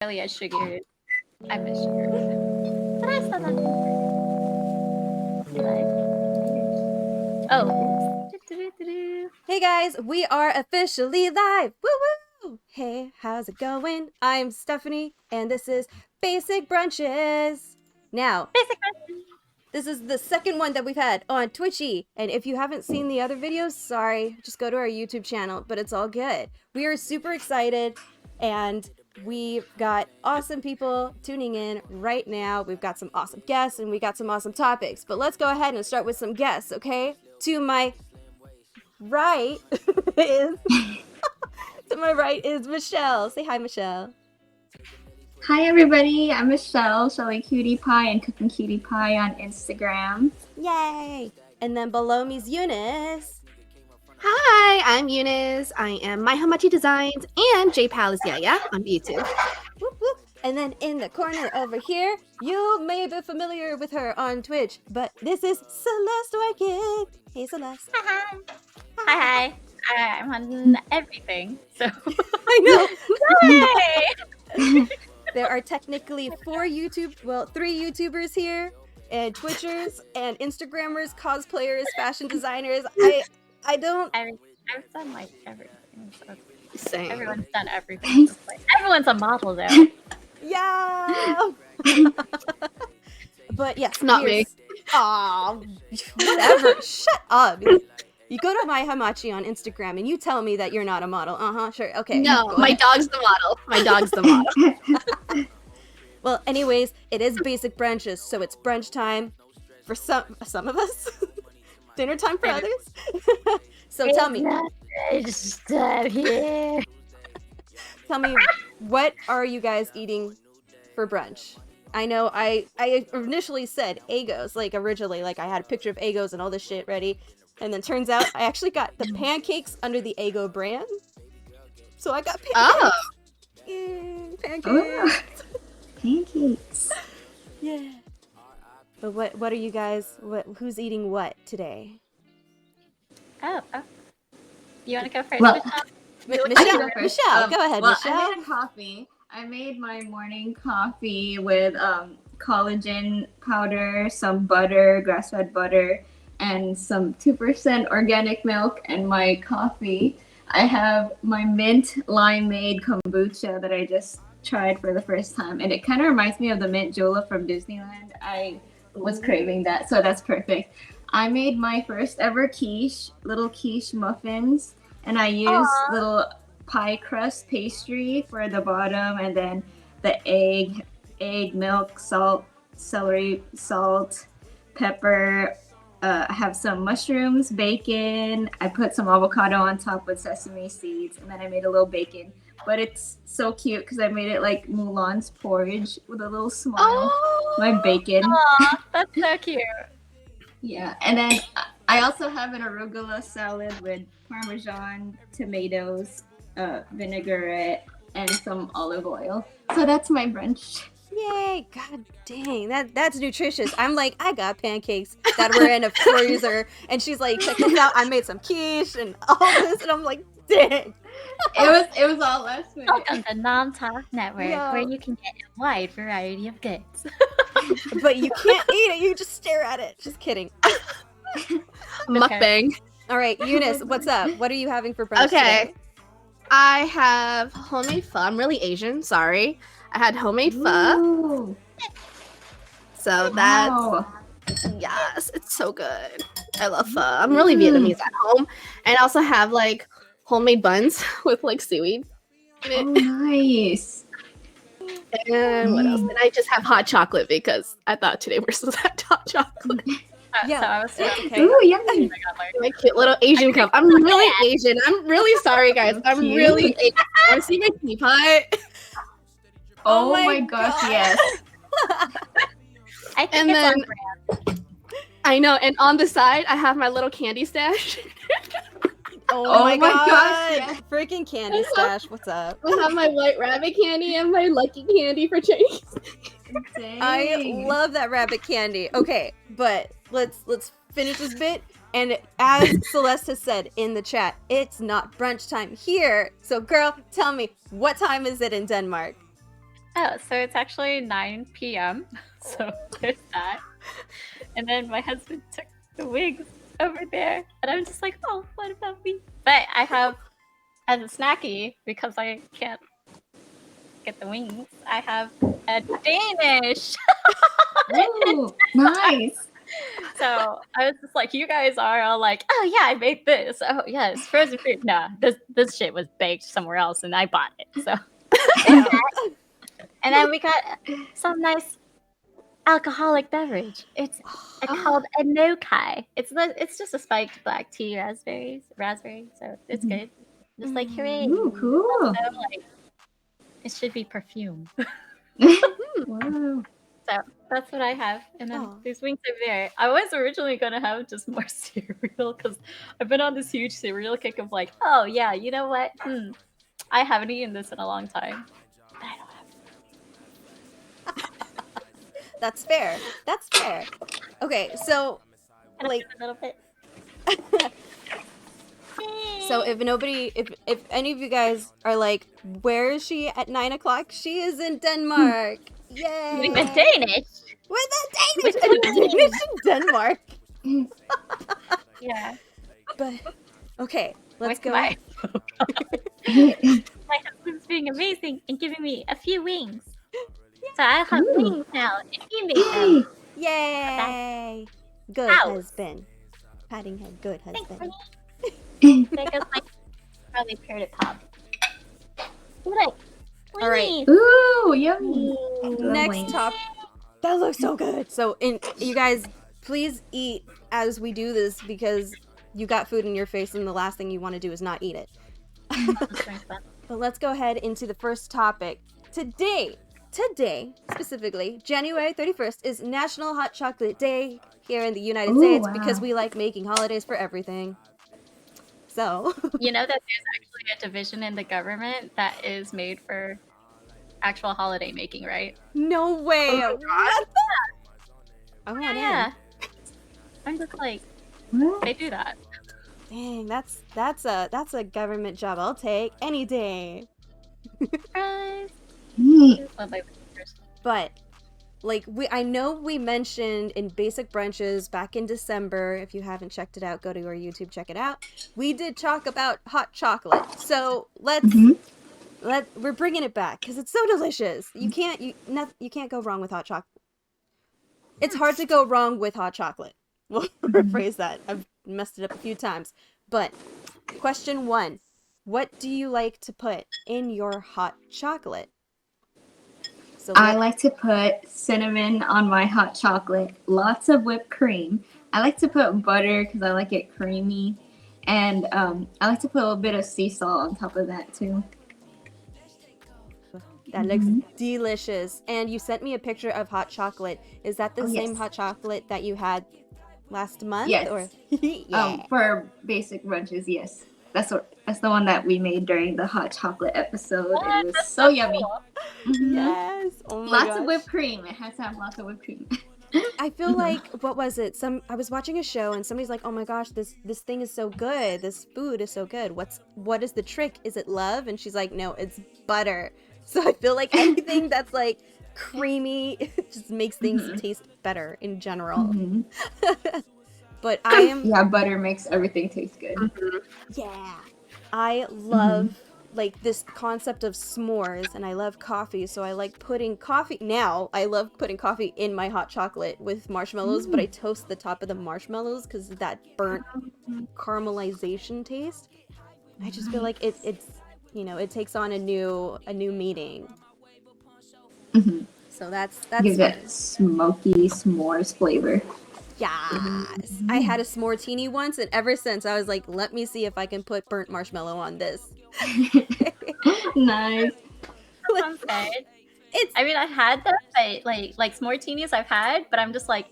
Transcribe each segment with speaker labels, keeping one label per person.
Speaker 1: Really a sugar. I'm a sugar. But I saw that. Oh.
Speaker 2: Hey guys, we are officially live! Woo woo! Hey, how's it going? I'm Stephanie, and this is Basic Brunches. Now,
Speaker 1: Basic Brunches.
Speaker 2: This is the second one that we've had on Twitchy, and if you haven't seen the other videos, sorry, just go to our YouTube channel, but it's all good. We are super excited, and we've got awesome people tuning in right now. We've got some awesome guests, and we got some awesome topics, but let's go ahead and start with some guests, okay? To my right is Michelle. Say hi, Michelle.
Speaker 3: Hi everybody, I'm Michelle, Shelly Cutie Pie and Cooking Cutie Pie on Instagram.
Speaker 2: Yay! And then below me is Eunice.
Speaker 4: Hi, I'm Eunice. I am My Hamachi Designs and J Palace Yaya on YouTube.
Speaker 2: Whoop, whoop. And then in the corner over here, you may be familiar with her on Twitch, but this is Celeste Wicked. Hey, Celeste.
Speaker 1: Hi. Hi. I'm on everything, so.
Speaker 2: I know.
Speaker 1: Yay!
Speaker 2: There are technically three YouTubers here, and Twitchers, and Instagrammers, cosplayers, fashion designers. I don't.
Speaker 1: I've done like everything. So
Speaker 4: Same.
Speaker 1: everyone's done everything. Like, everyone's a model though.
Speaker 2: Yeah. But yes,
Speaker 4: Not me.
Speaker 2: Aw, whatever. Shut up. You go to My Hamachi on Instagram and you tell me that you're not a model. Sure. Okay.
Speaker 4: No, my dog's the model. My dog's the model.
Speaker 2: Well, anyways, it is Basic Brunches, so it's brunch time for some of us. Dinner time for others. So tell me.
Speaker 1: Here.
Speaker 2: Tell me, what are you guys eating for brunch? I know I initially said Eggos, like originally, like I had a picture of Eggos and all this shit ready. And then turns out I actually got the pancakes under the Eggo brand. So I got pancakes.
Speaker 4: Oh.
Speaker 2: Pancakes.
Speaker 3: Oh, pancakes.
Speaker 2: Yeah. But what are you guys, who's eating what today?
Speaker 1: Oh. You want to go first?
Speaker 3: Well,
Speaker 2: Michelle, go ahead, Michelle.
Speaker 3: I made a coffee. I made my morning coffee with collagen powder, some butter, grass-fed butter, and some 2% organic milk, and my coffee. I have my mint limeade kombucha that I just tried for the first time, and it kind of reminds me of the mint jola from Disneyland. I was craving that, so that's perfect. I made my first ever little quiche muffins, and I used little pie crust pastry for the bottom, and then the egg, milk, salt, celery, salt, pepper. I have some mushrooms, bacon. I put some avocado on top with sesame seeds, and then I made a little bacon. But it's so cute because I made it like Mulan's porridge with a little smile.
Speaker 4: Oh.
Speaker 3: My bacon.
Speaker 1: Aw, that's so cute.
Speaker 3: Yeah, and then I also have an arugula salad with Parmesan, tomatoes, vinaigrette, and some olive oil. So that's my brunch.
Speaker 2: Yay! God dang, that's nutritious. I'm like, I got pancakes that were in a freezer, and she's like, check this out. I made some quiche and all this, and I'm like, dang.
Speaker 3: It was all last minute.
Speaker 1: Welcome to Nom Talk Network,
Speaker 2: Yeah.
Speaker 1: where you can get a wide variety of goods.
Speaker 2: But you can't eat it. You just stare at it. Just kidding.
Speaker 4: Mukbang.
Speaker 2: All right, Eunice, what's up? What are you having for brunch
Speaker 4: Okay.
Speaker 2: today?
Speaker 4: I have homemade pho. I'm really Asian, sorry. I had homemade pho.
Speaker 3: Ooh,
Speaker 4: So that's,
Speaker 3: wow.
Speaker 4: yes, it's so good. I love pho. I'm really Vietnamese at home. And I also have like homemade buns with like seaweed in it.
Speaker 3: Oh, nice.
Speaker 4: And what else? And I just have hot chocolate because I thought today we're supposed to have hot chocolate.
Speaker 2: Yeah,
Speaker 1: So I was
Speaker 2: it's
Speaker 1: saying,
Speaker 2: okay.
Speaker 3: Ooh, yummy.
Speaker 4: My cute little Asian cup. I'm really Asian. I'm really sorry, guys. I'm
Speaker 3: Cute.
Speaker 4: really Asian. Want to see my teapot?
Speaker 3: Oh,
Speaker 2: my
Speaker 3: my gosh,
Speaker 2: God.
Speaker 3: yes.
Speaker 1: I think
Speaker 4: And
Speaker 1: it's
Speaker 4: then-
Speaker 1: on brand.
Speaker 4: I know. And on the side, I have my little candy stash.
Speaker 2: Oh my
Speaker 3: gosh,
Speaker 2: god!
Speaker 3: yes.
Speaker 2: Freaking candy stash. What's up?
Speaker 4: I have my white rabbit candy and my lucky candy for Chinese.
Speaker 3: Dang.
Speaker 2: I love that rabbit candy. Okay, but let's finish this bit. And as Celeste has said in the chat, it's not brunch time here. So girl, tell me, what time is it in Denmark?
Speaker 1: Oh, so it's actually 9 p.m. So there's that. And then my husband took the wings over there, and I'm just like, oh, what about me? But I have, as a snacky, because I can't get the wings, I have a Danish.
Speaker 3: Ooh, nice.
Speaker 1: So I was just like, you guys are all like, oh yeah, I made this. Oh yes, frozen food. Nah, this shit was baked somewhere else, and I bought it. So, and then we got some nice alcoholic beverage. It's called a nokai. It's just a spiked black tea, raspberry. So it's good. Just like hooray!
Speaker 3: Ooh, cool.
Speaker 1: So, like, it should be perfume.
Speaker 3: Wow.
Speaker 1: So that's what I have. And then
Speaker 2: Aw.
Speaker 1: these wings are there. I was originally gonna have just more cereal because I've been on this huge cereal kick of like, oh yeah, you know what? I haven't eaten this in a long time. But I don't have
Speaker 2: That's fair. That's fair. Okay, so
Speaker 1: Can I
Speaker 2: like
Speaker 1: have a little bit.
Speaker 2: so if any of you guys are like, where is she at 9 o'clock? She is in Denmark. Yay!
Speaker 1: Eating the Danish.
Speaker 2: With a Danish in Denmark.
Speaker 1: Yeah.
Speaker 2: But okay, let's
Speaker 1: With
Speaker 2: go.
Speaker 1: My husband's being amazing and giving me a few wings. So I have wings now. And he made them.
Speaker 2: Yay! Good
Speaker 1: Ow.
Speaker 2: husband. Patting head, good husband.
Speaker 1: There goes my probably parrot pop. Look.
Speaker 2: All right.
Speaker 1: Wings.
Speaker 3: Ooh, yummy.
Speaker 2: Next top. That looks so good. So, you guys, please eat as we do this because you got food in your face, and the last thing you want to do is not eat it. But let's go ahead into the first topic. Today, specifically, January 31st is National Hot Chocolate Day here in the United States because we like making holidays for everything. So,
Speaker 1: You know that there's actually a division in the government that is made for actual holiday making, right?
Speaker 2: no way.
Speaker 4: Oh my
Speaker 2: What the? I want in.
Speaker 1: Yeah. I'm just like, they do that.
Speaker 2: Dang, that's a government job I'll take any day.
Speaker 1: Surprise!
Speaker 3: Neat.
Speaker 1: Love my fingers.
Speaker 2: But like I know we mentioned in Basic Brunches back in December. If you haven't checked it out, go to our YouTube, check it out. We did talk about hot chocolate. So we're bringing it back because it's so delicious. You can't go wrong with hot chocolate. It's hard to go wrong with hot chocolate. We'll rephrase that. I've messed it up a few times. But question 1, what do you like to put in your hot chocolate? So
Speaker 3: I like to put cinnamon on my hot chocolate. Lots of whipped cream. I like to put butter because I like it creamy. And I like to put a little bit of sea salt on top of that too.
Speaker 2: that looks delicious. And you sent me a picture of hot chocolate. Is that the same
Speaker 3: yes.
Speaker 2: hot chocolate that you had last month?
Speaker 3: Yes.
Speaker 2: Or yeah.
Speaker 3: For Basic Brunches, yes. That's the one that we made during the hot chocolate episode. It was
Speaker 1: That's
Speaker 3: so yummy.
Speaker 1: cool.
Speaker 2: Yes. Oh my
Speaker 3: Lots
Speaker 2: gosh.
Speaker 3: of whipped cream. It has to have lots of whipped cream.
Speaker 2: I feel like, what was it? I was watching a show and somebody's like, "Oh my gosh, this thing is so good. This food is so good. What is the trick? Is it love?" And she's like, "No, it's butter." So I feel like anything that's like creamy it just makes things taste better in general. But I am
Speaker 3: Yeah, butter makes everything taste good.
Speaker 2: yeah. I love like this concept of s'mores, and I love coffee, so I like putting coffee now. I love putting coffee in my hot chocolate with marshmallows, but I toast the top of the marshmallows because of that burnt caramelization taste. I just feel like it's it takes on a new meaning. So that's
Speaker 3: Gives that smoky s'mores flavor.
Speaker 2: yes. I had a s'moretini once, and ever since I was like, let me see if I can put burnt marshmallow on this.
Speaker 3: Nice.
Speaker 1: Sounds good. I mean, I had them, but like s'moretini's I've had, but I'm just like,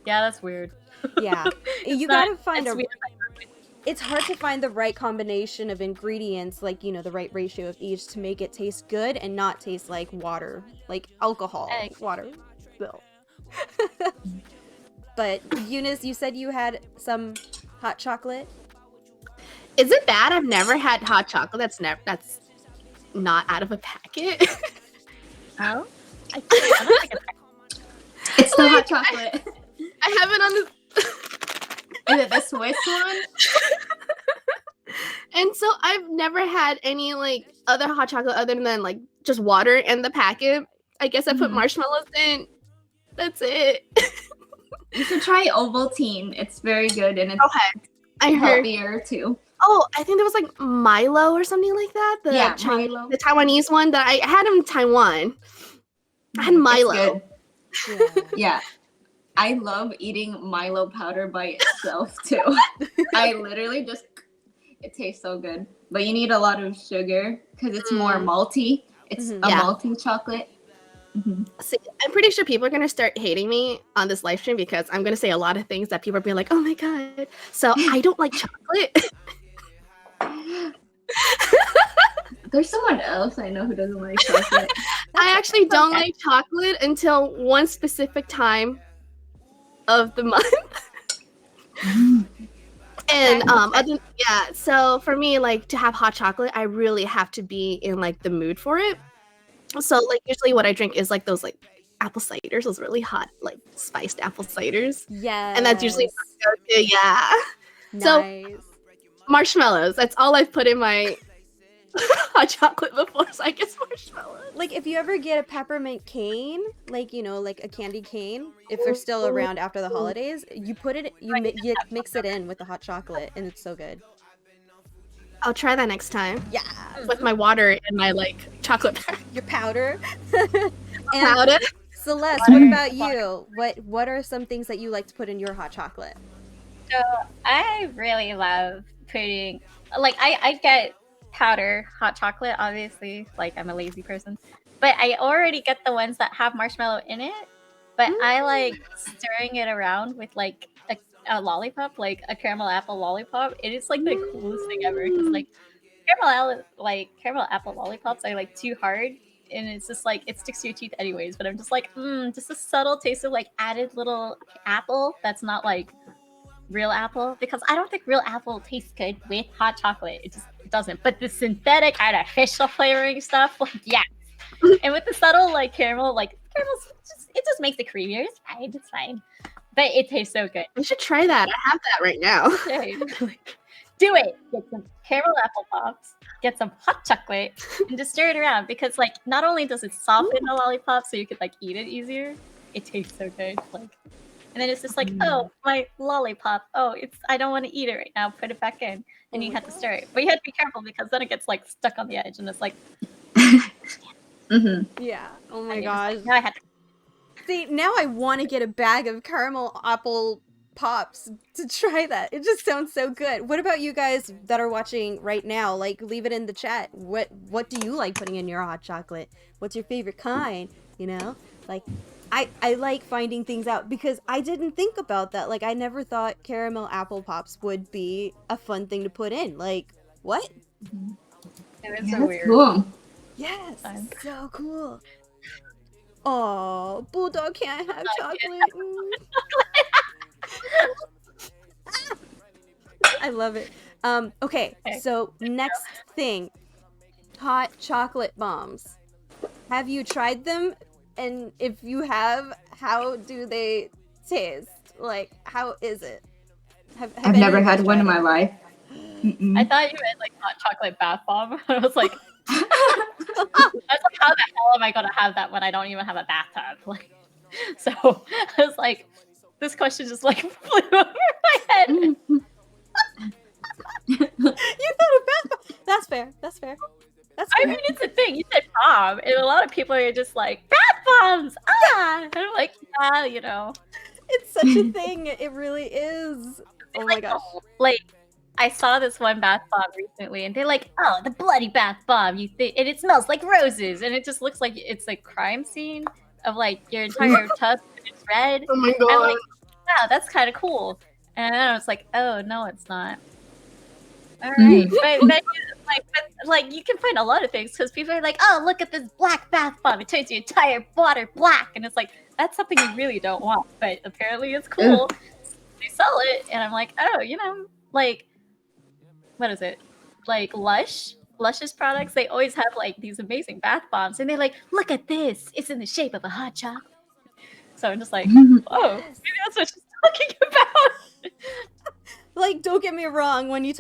Speaker 1: yeah, that's weird.
Speaker 2: Yeah, you
Speaker 1: not-
Speaker 2: gotta find
Speaker 1: it's
Speaker 2: a.
Speaker 1: weird.
Speaker 2: It's hard to find the right combination of ingredients, like the right ratio of each to make it taste good and not taste like water, like alcohol, water. Well. But Eunice, you said you had some hot chocolate.
Speaker 4: Is it bad? I've never had hot chocolate that's not out of a packet.
Speaker 1: Oh, I don't think it's
Speaker 3: It's the hot
Speaker 4: Like,
Speaker 3: chocolate.
Speaker 4: I have it on the.
Speaker 3: Is it the Swiss one?
Speaker 4: And so I've never had any like other hot chocolate other than like just water in the packet. I guess I put
Speaker 3: Mhm.
Speaker 4: marshmallows in. That's it.
Speaker 3: You should try Ovaltine. It's very good and it's
Speaker 4: Okay. I heard.
Speaker 3: healthier too.
Speaker 4: Oh, I think there was like Milo or something like that. The
Speaker 3: Yeah,
Speaker 4: Chinese,
Speaker 3: Milo.
Speaker 4: the Taiwanese one that I had in Taiwan. I had
Speaker 3: It's
Speaker 4: Milo.
Speaker 3: good.
Speaker 2: Yeah.
Speaker 3: Yeah. I love eating Milo powder by itself too. I literally just, it tastes so good. But you need a lot of sugar because it's more malty. It's
Speaker 2: Mhm.
Speaker 3: a
Speaker 4: Yeah.
Speaker 3: malty chocolate. Mhm.
Speaker 4: See, I'm pretty sure people are gonna start hating me on this live stream because I'm gonna say a lot of things that people are being like, "Oh my god!" So I don't like chocolate.
Speaker 3: There's someone else I know who doesn't like chocolate.
Speaker 4: I actually don't like chocolate until one specific time of the month. And so for me, like to have hot chocolate, I really have to be in like the mood for it. So like usually what I drink is like those like apple ciders, those really hot like spiced apple ciders,
Speaker 2: Yes.
Speaker 4: and that's usually my go-to. Yeah. So
Speaker 2: nice.
Speaker 4: marshmallows. That's all I've put in my hot chocolate before. So I guess marshmallows.
Speaker 2: Like if you ever get a peppermint cane, like like a candy cane, if they're still around after the holidays, you put it, you mix it in with the hot chocolate, and it's so good.
Speaker 4: I'll try that next time
Speaker 2: Yeah,
Speaker 4: with my water and my like chocolate powder.
Speaker 2: your powder. And
Speaker 4: Powder.
Speaker 2: Celeste, what about you? What are some things that you like to put in your hot chocolate?
Speaker 1: So I really love putting, like, I get powder hot chocolate, obviously, like I'm a lazy person, but I already get the ones that have marshmallow in it, but I like stirring it around with like a lollipop, like a caramel apple lollipop. It is like the coolest thing ever because like caramel apple lollipops are like too hard, and it's just like it sticks to your teeth anyways. But I'm just like, just a subtle taste of like added little apple that's not like real apple, because I don't think real apple tastes good with hot chocolate. It doesn't. But the synthetic artificial flavoring stuff, like yes. And with the subtle like caramel, it just makes it creamier. It's fine. It's fine. But it tastes so good.
Speaker 4: I should try that. I have that right now.
Speaker 1: Do it. Get some caramel apple pops, get some hot chocolate, and just stir it around, because like not only does it soften the lollipop so you could like eat it easier, it tastes so good. Like, and then it's just like, oh, my lollipop. Oh, I don't want to eat it right now. Put it back in. And you have to stir it. But you have to be careful because then it gets like stuck on the edge and it's like
Speaker 2: Yeah. Oh my
Speaker 1: and you're just
Speaker 2: gosh.
Speaker 1: like, now I have to.
Speaker 2: See, now I want to get a bag of caramel apple pops to try that. It just sounds so good. What about you guys that are watching right now? Like, leave it in the chat. What do you like putting in your hot chocolate? What's your favorite kind? You know? Like, I like finding things out because I didn't think about that. Like, I never thought caramel apple pops would be a fun thing to put in. Like, what?
Speaker 1: It was
Speaker 3: Yeah,
Speaker 1: so
Speaker 3: that's
Speaker 1: weird.
Speaker 3: cool.
Speaker 2: Yes,
Speaker 1: Fun.
Speaker 2: so cool. Oh, Bulldog can't have chocolate. I love it. Okay, so next thing, hot chocolate bombs. Have you tried them? And if you have, how do they taste? Like, how is it?
Speaker 3: I've never had one in my life.
Speaker 1: I thought you meant like hot chocolate bath bomb. I was like, I was like, how the hell am I gonna have that when I don't even have a bathtub? Like, so I was like, this question just like flew over my head.
Speaker 2: You thought of bath bomb. That's fair. That's fair. That's fair.
Speaker 1: I mean, it's a thing. You said bomb, and a lot of people are just like bath bombs. Ah, and I'm like, yeah, you know,
Speaker 2: It's such a thing. It really is. Oh my gosh.
Speaker 1: like. I saw this one bath bomb recently, and they're like, "Oh, the bloody bath bomb!" And it smells like roses, and it just looks like it's a crime scene of like your entire tub is red.
Speaker 4: Oh my
Speaker 1: I'm
Speaker 4: god.
Speaker 1: like, wow, that's kind of cool. And then I was like, oh no, it's not. All right, but you can find a lot of things because people are like, oh, look at this black bath bomb. It turns your entire water black, and it's like that's something you really don't want, but apparently it's cool. They sell it, and I'm like, oh, you know, like. What is it? Like Lush Luscious products, they always have like these amazing bath bombs, and they're like, look at this, it's in the shape of a hot chocolate. So I'm just like, whoa,
Speaker 2: Yes.
Speaker 1: maybe that's what she's talking about.
Speaker 2: Like, don't get me wrong, when you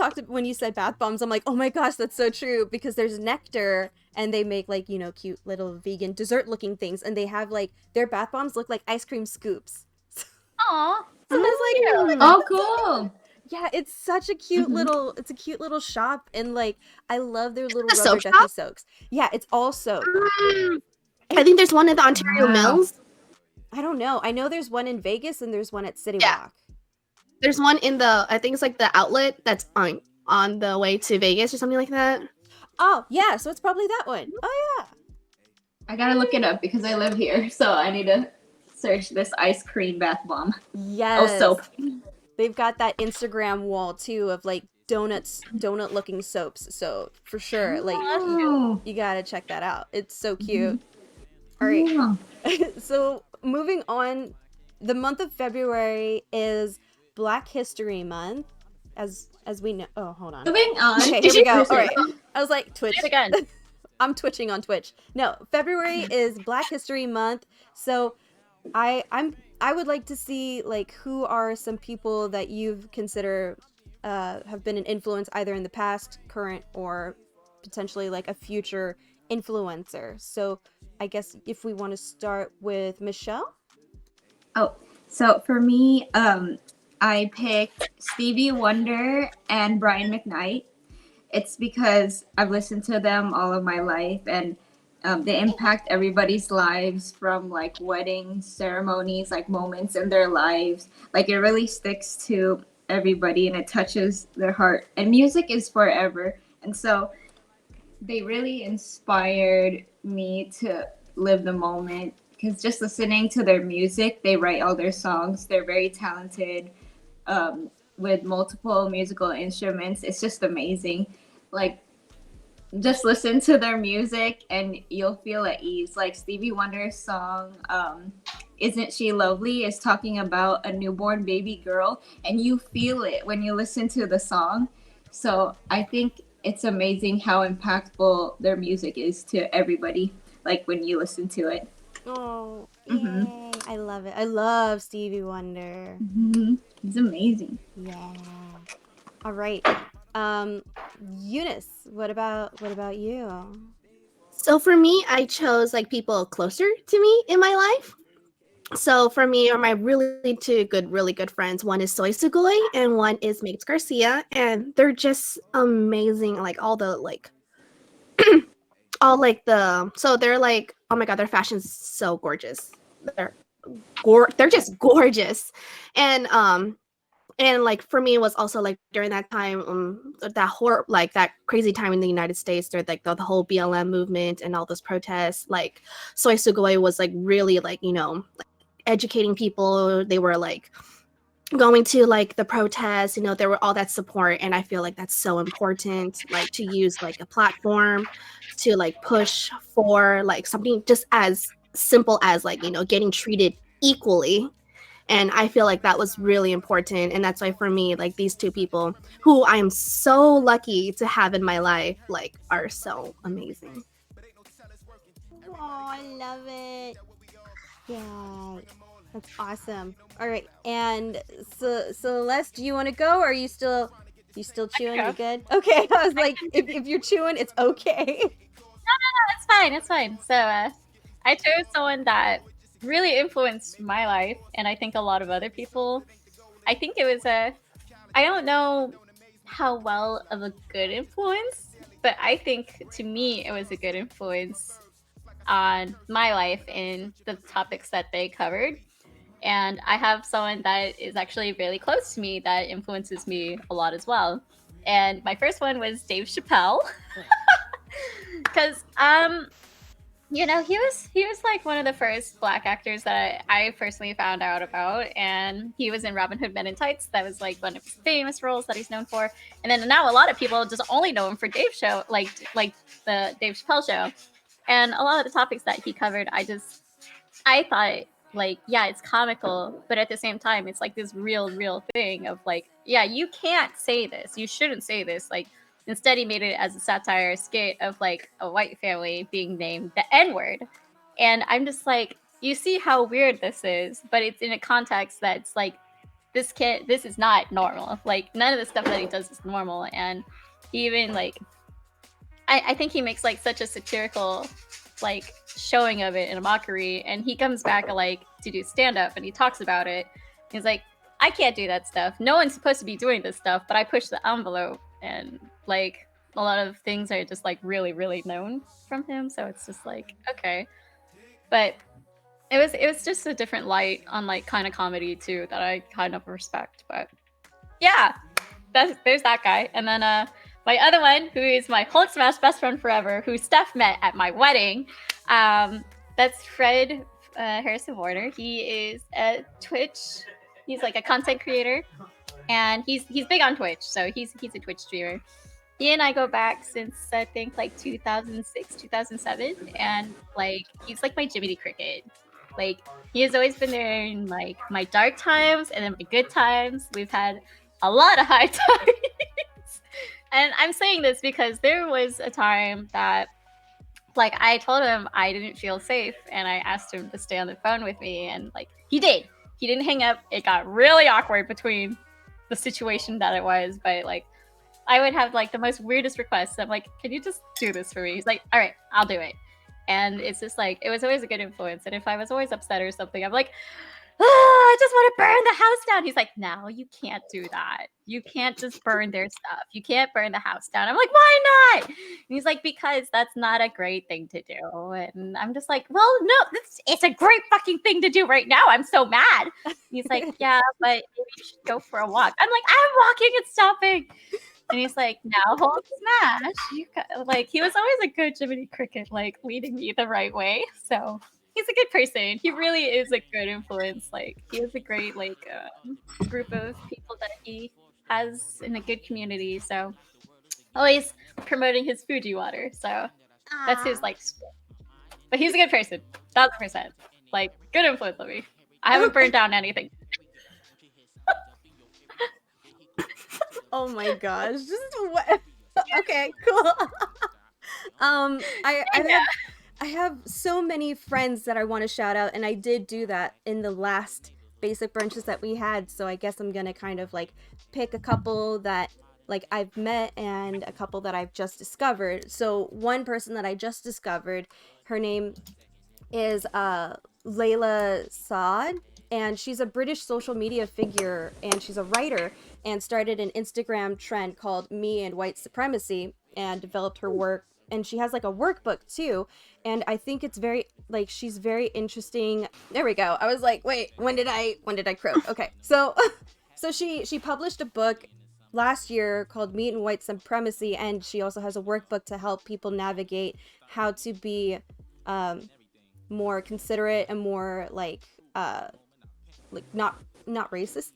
Speaker 2: said bath bombs, I'm like, oh my gosh, that's so true, because there's nectar and they make like, cute little vegan dessert looking things, and they have like their bath bombs look like ice cream scoops.
Speaker 1: Aw,
Speaker 2: So there's like, oh my
Speaker 3: Oh,
Speaker 2: God,
Speaker 3: cool.
Speaker 2: yeah, it's such a cute
Speaker 3: Mhm.
Speaker 2: it's a cute little shop, and like I love their little
Speaker 4: The
Speaker 2: rubber
Speaker 4: soap
Speaker 2: ducky
Speaker 4: shop?
Speaker 2: soaks. Yeah, it's all soap.
Speaker 4: I think there's one in the Ontario
Speaker 3: Wow.
Speaker 4: Mills.
Speaker 2: I don't know. I know there's one in Vegas and there's one at City
Speaker 4: Yeah.
Speaker 2: Walk.
Speaker 4: There's one in the, I think it's like the outlet that's on the way to Vegas or something like that.
Speaker 2: Oh, yeah, so it's probably that one. Oh yeah.
Speaker 3: I gotta look it up because I live here, so I need to search this ice cream bath bomb.
Speaker 2: Yes.
Speaker 3: Oh, soap.
Speaker 2: They've got that Instagram wall too of like donut looking soaps. So for sure, like
Speaker 3: Oh.
Speaker 2: you gotta check that out. It's so cute. All
Speaker 3: Yeah.
Speaker 2: right. So moving on, the month of February is Black History Month, as we know. Oh, hold on.
Speaker 3: Moving on.
Speaker 2: Okay, here
Speaker 4: Did
Speaker 2: we
Speaker 4: you-
Speaker 2: go. All right. I was like, Twitch.
Speaker 1: say it again.
Speaker 2: I'm twitching on Twitch. No, February is Black History Month. So I would like to see like who are some people that you've consider have been an influence either in the past, current, or potentially like a future influencer. So I guess if we want to start with Michelle.
Speaker 3: Oh, so for me, I picked Stevie Wonder and Brian McKnight. It's because I've listened to them all of my life, and they impact everybody's lives from like wedding ceremonies, like moments in their lives. Like it really sticks to everybody and it touches their heart. And music is forever. And so they really inspired me to live the moment because just listening to their music, they write all their songs. They're very talented with multiple musical instruments. It's just amazing. Like, just listen to their music and you'll feel at ease. Like Stevie Wonder's song, Isn't She Lovely, is talking about a newborn baby girl, and you feel it when you listen to the song. So I think it's amazing how impactful their music is to everybody, like when you listen to it.
Speaker 2: Oh,
Speaker 3: Mhm.
Speaker 2: yay. I love it. I love Stevie Wonder.
Speaker 3: It's amazing.
Speaker 2: Yeah. All right. Eunice, what about you?
Speaker 4: So for me, I chose like people closer to me in my life. So for me, are my really good friends. One is Soy Sugoi and one is Mix Garcia, and they're just amazing. Like all the like, all like the so they're like, oh my god, their fashion's so gorgeous. They're they're just gorgeous, and like for me it was also like during that time that like that crazy time in the United States there like the whole BLM movement and all those protests. Like Soy Sugoi was like really like like, educating people. They were like going to like the protests, there were all that support, and I feel like that's so important, like to use like a platform to like push for like something just as simple as like getting treated equally. And I feel like that was really important. And that's why for me, like these two people who I am so lucky to have in my life, like are so amazing.
Speaker 2: Oh, I love it. Yeah. That's awesome. All right. And so Celeste, do you want to go, or are you still chewing?
Speaker 1: go.
Speaker 2: You good? Okay. I was like, if you're chewing, it's okay.
Speaker 1: It's fine. It's fine. So I chose someone that really influenced my life, and I think a lot of other people. I think it was I don't know how well of a good influence, but I think to me it was a good influence on my life in the topics that they covered. And I have someone that is actually really close to me that influences me a lot as well. And my first one was Dave Chappelle. Because he was like one of the first Black actors that I personally found out about, and he was in Robin Hood Men in Tights. That was like one of his famous roles that he's known for. And then now a lot of people just only know him for Dave Show, like the Dave Chappelle Show. And a lot of the topics that he covered, I thought like, yeah, it's comical, but at the same time, it's like this real thing of like, yeah, you can't say this, you shouldn't say this, like Instead, he made it as a satire skit of like a white family being named the N-word. And I'm just like, you see how weird this is, but it's in a context that's like, this is not normal. Like, none of the stuff that he does is normal. And he even like, I think he makes like such a satirical like showing of it in a mockery, and he comes back like to do stand-up and he talks about it. He's like, I can't do that stuff. No one's supposed to be doing this stuff, but I push the envelope, and like a lot of things are just like really, really known from him. So it's just like, okay. But it was just a different light on like kind of comedy too that I kind of respect. But yeah, there's that guy. And then my other one, who is my Hulk Smash best friend forever, who Steph met at my wedding, that's Fred Harrison Warner. He is a Twitch. He's like a content creator, and he's big on Twitch. So he's a Twitch streamer. He and I go back since I think like 2006, 2007, and like he's like my Jiminy Cricket. Like, he has always been there in like my dark times and then my good times. We've had a lot of high times. And I'm saying this because there was a time that like I told him I didn't feel safe, and I asked him to stay on the phone with me, and like he did. He didn't hang up. It got really awkward between the situation that it was, but like I would have like the most weirdest requests. I'm like, can you just do this for me? He's like, all right, I'll do it. And it's just like, it was always a good influence. And if I was always upset or something, I'm like, I just want to burn the house down. He's like, no, you can't do that. You can't just burn their stuff. You can't burn the house down. I'm like, why not? And he's like, because that's not a great thing to do. And I'm just like, well, no, it's a great fucking thing to do right now. I'm so mad. And he's like, yeah, but maybe you should go for a walk. I'm like, I'm walking and stopping. And he's like, now Hulk Smash. Like, he was always a good Jiminy Cricket, like leading me the right way. So he's a good person. He really is a good influence. Like, he has a great like group of people that he has in a good community. So always promoting his Fuji water. So that's his like. But he's a good person, 1000%. Like, good influence on me. I haven't burned down anything.
Speaker 2: Oh my gosh. Just what? Okay, cool. I have so many friends that I want to shout out, and I did do that in the last basic brunches that we had, so I guess I'm gonna kind of like pick a couple that like I've met and a couple that I've just discovered. So one person that I just discovered, her name is Layla Saad, and she's a British social media figure, and she's a writer, and started an Instagram trend called Me and White Supremacy, and developed her work. And she has like a workbook too, and I think it's very like, she's very interesting. There we go. I was like, wait, when did I croak? Okay, so she published a book last year called Me and White Supremacy, and she also has a workbook to help people navigate how to be more considerate and more like not racist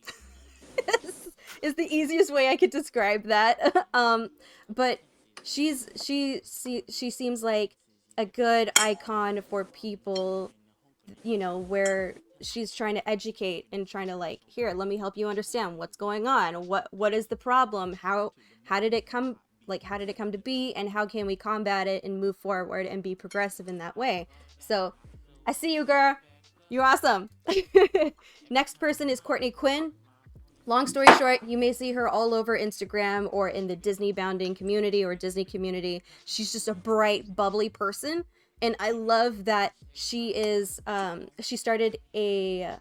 Speaker 2: is the easiest way I could describe that. But she seems like a good icon for people, you know, where she's trying to educate and trying to like, here, let me help you understand what's going on, what is the problem, how did it come to be, and how can we combat it and move forward and be progressive in that way. So I see you, girl. You're awesome. Next person is Courtney Quinn. Long story short, you may see her all over Instagram or in the Disney bounding community or Disney community. She's just a bright, bubbly person. And I love that she is, she started a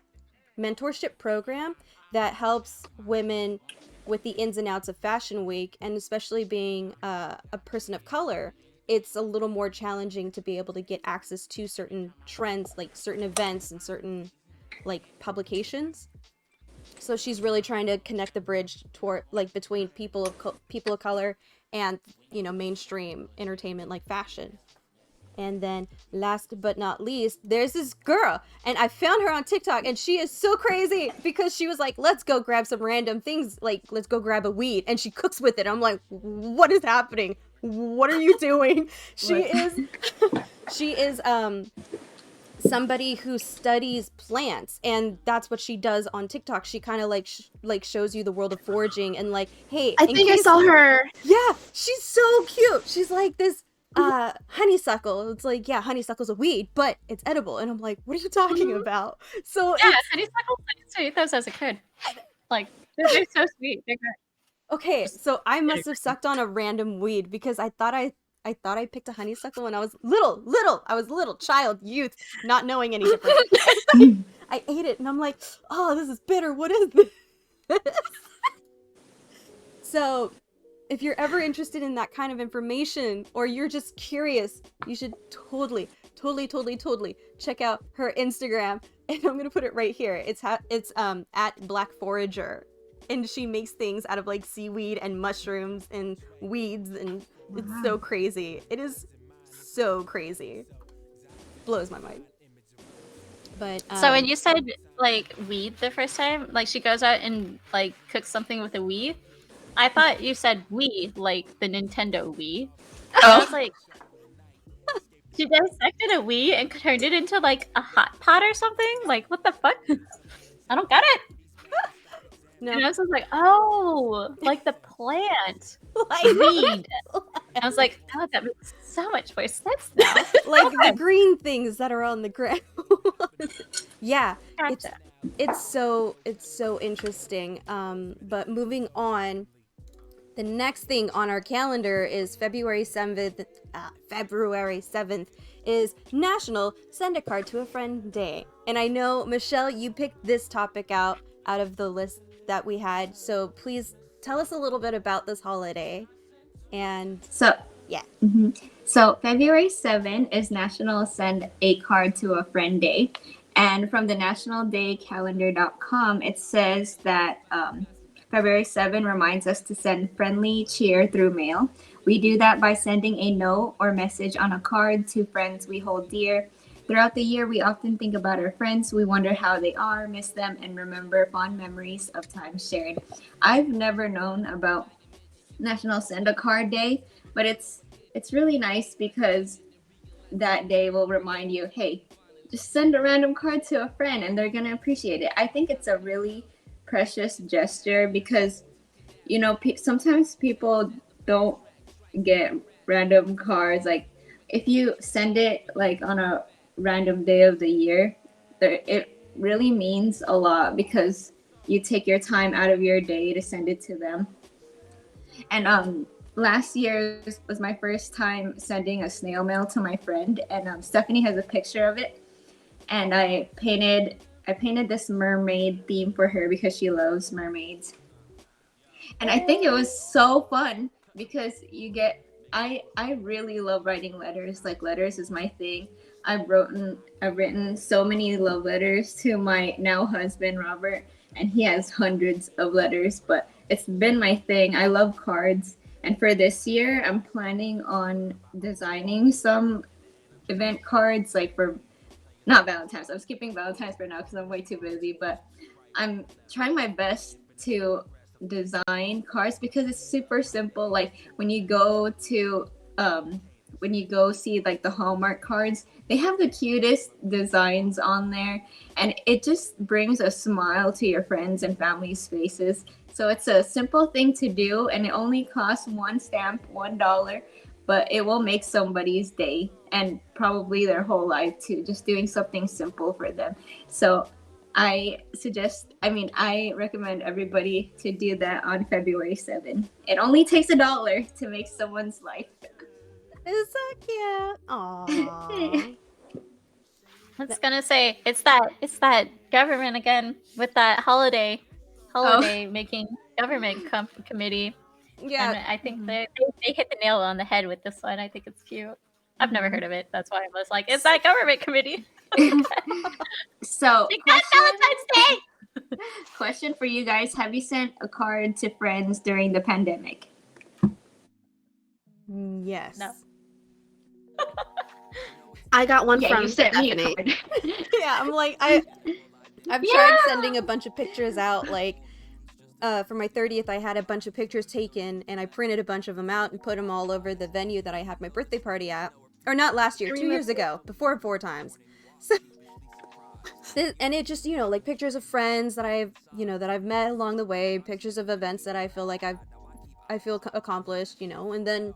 Speaker 2: mentorship program that helps women with the ins and outs of Fashion Week. And especially being a person of color, it's a little more challenging to be able to get access to certain trends, like certain events and certain like publications. So she's really trying to connect the bridge toward like between people of color and, you know, mainstream entertainment like fashion. And then last but not least, there's this girl, and I found her on TikTok, and she is so crazy because she was like, let's go grab some random things, like let's go grab a weed, and she cooks with it. I'm like, what is happening? What are you doing? She is somebody who studies plants, and that's what she does on TikTok. She kind of like shows you the world of foraging and like, hey,
Speaker 4: I
Speaker 2: in
Speaker 4: think I
Speaker 2: case-
Speaker 4: saw her.
Speaker 2: Yeah, she's so cute. She's like this honeysuckle. It's like, yeah, honeysuckle's a weed, but it's edible. And I'm like, what are you talking about? So
Speaker 1: Yeah,
Speaker 2: it's
Speaker 1: honeysuckles. I used to eat those as a kid. Like they're so sweet. They're good.
Speaker 2: okay. So I must have sucked on a random weed because I thought I picked a honeysuckle when I was little. I was little, child, youth, not knowing any different. I ate it and I'm like, oh, this is bitter. What is this? So, if you're ever interested in that kind of information or you're just curious, you should totally check out her Instagram. And I'm gonna put it right here. It's at Black Forager, and she makes things out of like seaweed and mushrooms and weeds, and it's so crazy. It is so crazy. Blows my mind. But
Speaker 1: So when you said like weed the first time, like she goes out and like cooks something with a Wii, I thought you said Wii, like the Nintendo Wii. I was like, she dissected a Wii and turned it into like a hot pot or something. Like what the fuck? I don't get it.
Speaker 2: no,
Speaker 1: And I was just like, oh, like the plant
Speaker 2: like,
Speaker 1: weed. I was like, oh, that makes so much more sense now.
Speaker 2: like the green things that are on the ground. Yeah,
Speaker 1: Gotcha.
Speaker 2: it's so interesting. But moving on, the next thing on our calendar is February 7th. February 7th is National Send a Card to a Friend Day. And I know, Michelle, you picked this topic out of the list that we had. So please tell us a little bit about this holiday. And
Speaker 3: So
Speaker 2: yeah.
Speaker 3: So February 7 is National Send a Card to a Friend Day. And from the nationaldaycalendar.com, it says that February 7 reminds us to send friendly cheer through mail. We do that by sending a note or message on a card to friends we hold dear. Throughout the year, we often think about our friends. We wonder how they are, miss them, and remember fond memories of time shared. I've never known about National Send a Card Day, but it's really nice because that day will remind you, hey, just send a random card to a friend and they're going to appreciate it. I think it's a really precious gesture because, you know, sometimes people don't get random cards. Like if you send it like on a random day of the year, it really means a lot because you take your time out of your day to send it to them. And last year was my first time sending a snail mail to my friend, and Stephanie has a picture of it. And I painted this mermaid theme for her because she loves mermaids. And I think it was so fun because I really love writing letters. Like letters is my thing. I've written so many love letters to my now husband Robert, and he has hundreds of letters, but it's been my thing. I love cards. And for this year, I'm planning on designing some event cards, like for not Valentine's. I'm skipping Valentine's for now because I'm way too busy, but I'm trying my best to design cards because it's super simple. Like when you go see like the Hallmark cards, they have the cutest designs on there, and it just brings a smile to your friends and family's faces. So it's a simple thing to do, and it only costs one stamp, $1, but it will make somebody's day and probably their whole life too, just doing something simple for them. So I recommend everybody to do that on February 7th. It only takes $1 to make someone's life.
Speaker 2: It's so cute. Aww.
Speaker 1: I was gonna say it's that government again with that holiday making government committee.
Speaker 2: Yeah.
Speaker 1: And I think they hit the nail on the head with this one. I think it's cute. I've never heard of it. That's why I was like, it's that government committee.
Speaker 3: So
Speaker 1: Valentine's Day.
Speaker 3: question for you guys: have you sent a card to friends during the pandemic?
Speaker 2: Yes.
Speaker 1: No.
Speaker 4: I got one
Speaker 3: Yeah,
Speaker 4: from
Speaker 3: you sent me a
Speaker 4: Stephanie.
Speaker 3: card.
Speaker 2: Yeah, I'm like I've tried sending a bunch of pictures out. Like for my 30th, I had a bunch of pictures taken, and I printed a bunch of them out and put them all over the venue that I had my birthday party at. Or not last year, 2 years ago, before 4 times. So And it just, like pictures of friends that I've met along the way, pictures of events that I feel like I feel accomplished, and then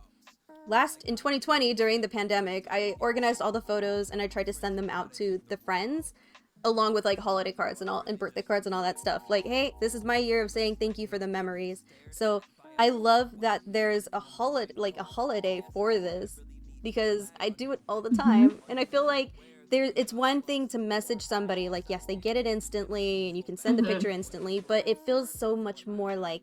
Speaker 2: in 2020 during the pandemic, I organized all the photos and I tried to send them out to the friends along with like holiday cards and birthday cards and all that stuff. Like, hey, this is my year of saying thank you for the memories. So I love that there's a holiday for this, because I do it all the time, and I feel like it's one thing to message somebody, like, yes, they get it instantly and you can send the picture instantly, but it feels so much more like,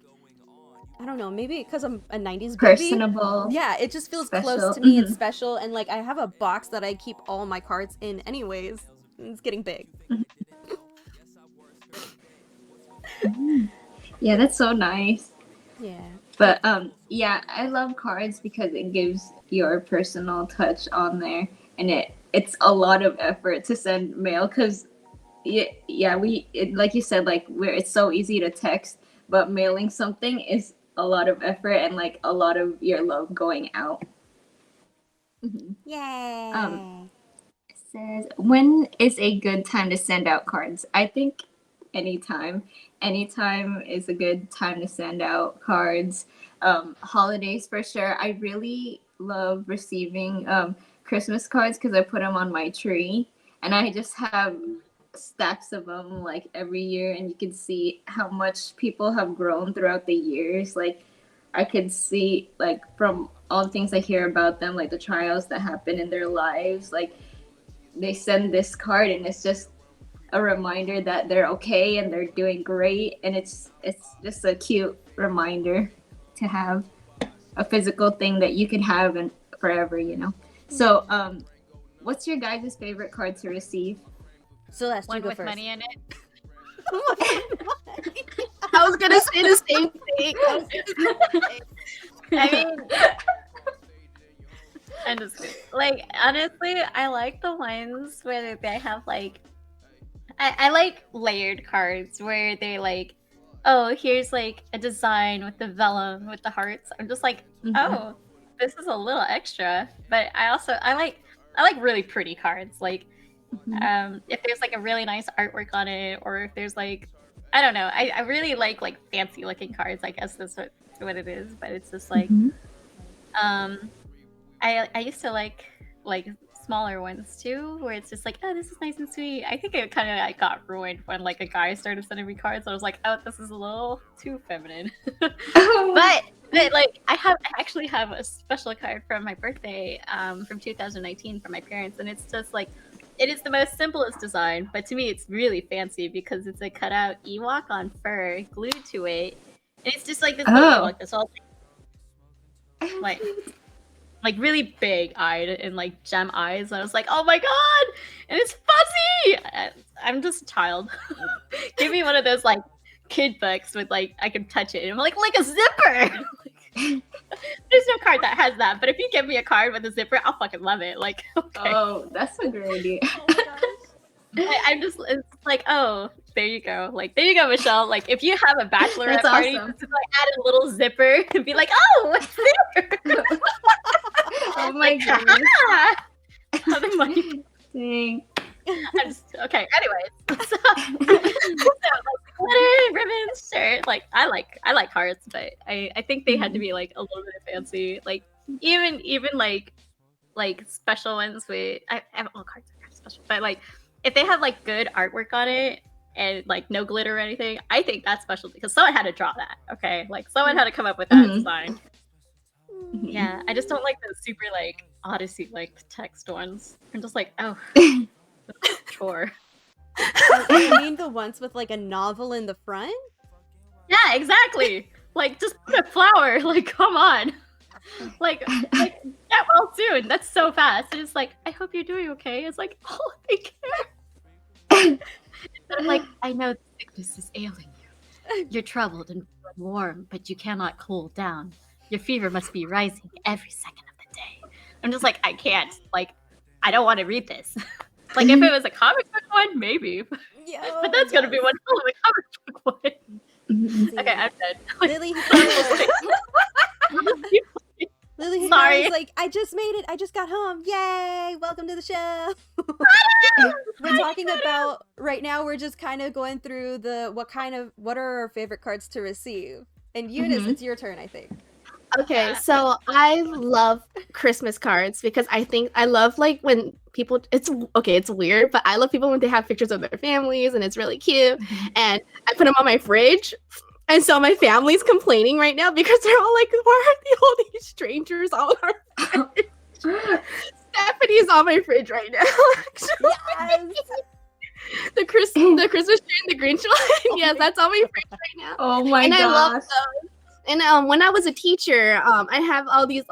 Speaker 2: I don't know, maybe because I'm a 90s baby.
Speaker 3: Personable.
Speaker 2: Yeah, it just feels
Speaker 3: special.
Speaker 2: close to me and special, and like I have a box that I keep all my cards in anyways. It's getting big.
Speaker 3: Yeah, that's so nice.
Speaker 2: Yeah.
Speaker 3: But yeah, I love cards because it gives your personal touch on there, and it's a lot of effort to send mail because like you said, like it's so easy to text, but mailing something is a lot of effort and like a lot of your love going out.
Speaker 2: Yay.
Speaker 3: It says, when is a good time to send out cards? I think anytime is a good time to send out cards. Holidays for sure. I really love receiving Christmas cards because I put them on my tree, and I just have stacks of them like every year, and you can see how much people have grown throughout the years. Like I could see, like, from all the things I hear about them, like the trials that happen in their lives, like they send this card and it's just a reminder that they're okay and they're doing great, and it's just a cute reminder to have a physical thing that you can have and forever, So what's your guys' favorite card to receive?
Speaker 2: Celeste,
Speaker 1: One
Speaker 2: you go
Speaker 1: with
Speaker 2: first.
Speaker 1: money in it.
Speaker 4: I was gonna say the same thing.
Speaker 1: I mean, I'm just kidding. Like, honestly, I like the ones where they have like, I like layered cards where they like, oh, here's like a design with the vellum with the hearts. I'm just like, oh, this is a little extra. But I like really pretty cards. Like, if there's like a really nice artwork on it, or if there's like, I don't know, I really like fancy looking cards. I guess that's what it is. But it's just like, I used to like smaller ones too, where it's just like, oh, this is nice and sweet. I think it kind of like got ruined when like a guy started sending me cards. I was like, oh, this is a little too feminine. but like I actually have a special card from my birthday from 2019 from my parents, and it's just like, it is the most simplest design, but to me it's really fancy because it's a cutout Ewok on fur glued to it, and it's just like this little Ewok that's all like really big eyed and like gem eyes. And I was like, oh my god, and it's fuzzy. I'm just a child. Give me one of those like kid books with like I can touch it and I'm like a zipper. There's no card that has that, but if you give me a card with a zipper, I'll fucking love it. Like, okay.
Speaker 3: Oh, that's a great idea.
Speaker 2: Oh my gosh.
Speaker 1: I'm just, it's like, oh, there you go. Like, there you go, Michelle. Like, if you have a bachelorette party,
Speaker 3: awesome.
Speaker 1: just like add a little zipper and be like, oh, what's there?
Speaker 3: Oh my goodness.
Speaker 1: How the money.
Speaker 3: Dang.
Speaker 1: I'm just, okay, anyways. So like, glitter, ribbons, sure. Like, I like hearts, but I think they had to be like a little bit fancy. Like, even like special ones with, all cards are special, but like, if they have like good artwork on it and like no glitter or anything, I think that's special because someone had to draw that. Okay, like someone had to come up with that design. Yeah, I just don't like the super like Odyssey like text ones. I'm just like, oh, chore.
Speaker 2: You mean the ones with like a novel in the front?
Speaker 1: Yeah, exactly. Like, just put a flower. Like, come on. Like get well soon. That's so fast. And it's like, I hope you're doing okay. It's like, oh, thank you. I'm like, I know the sickness is ailing you. You're troubled and warm, but you cannot cool down. Your fever must be rising every second of the day. I'm just like, I can't. Like, I don't want to read this. Like, if it was a comic book one, maybe.
Speaker 2: Yeah,
Speaker 1: but that's gonna be one hell of a comic book one. Okay, I'm done.
Speaker 2: Lily, Lily
Speaker 1: Sorry.
Speaker 2: was like, I just made it. I just got home. Yay! Welcome to the show. We're talking about right now. We're just kind of going through what are our favorite cards to receive. And Eunice, it's your turn, I think.
Speaker 4: Okay, so I love Christmas cards because I love like when people it's weird, but I love people when they have pictures of their families and it's really cute. And I put them on my fridge. And so my family's complaining right now because they're all like, why are all these strangers on our fridge? Stephanie's on my fridge right now.
Speaker 2: Yes.
Speaker 4: The Christmas tree and the Grinch one. Yes, that's on my fridge right now.
Speaker 3: Oh my
Speaker 4: And
Speaker 3: gosh.
Speaker 4: I love those. And when I was a teacher, I have all these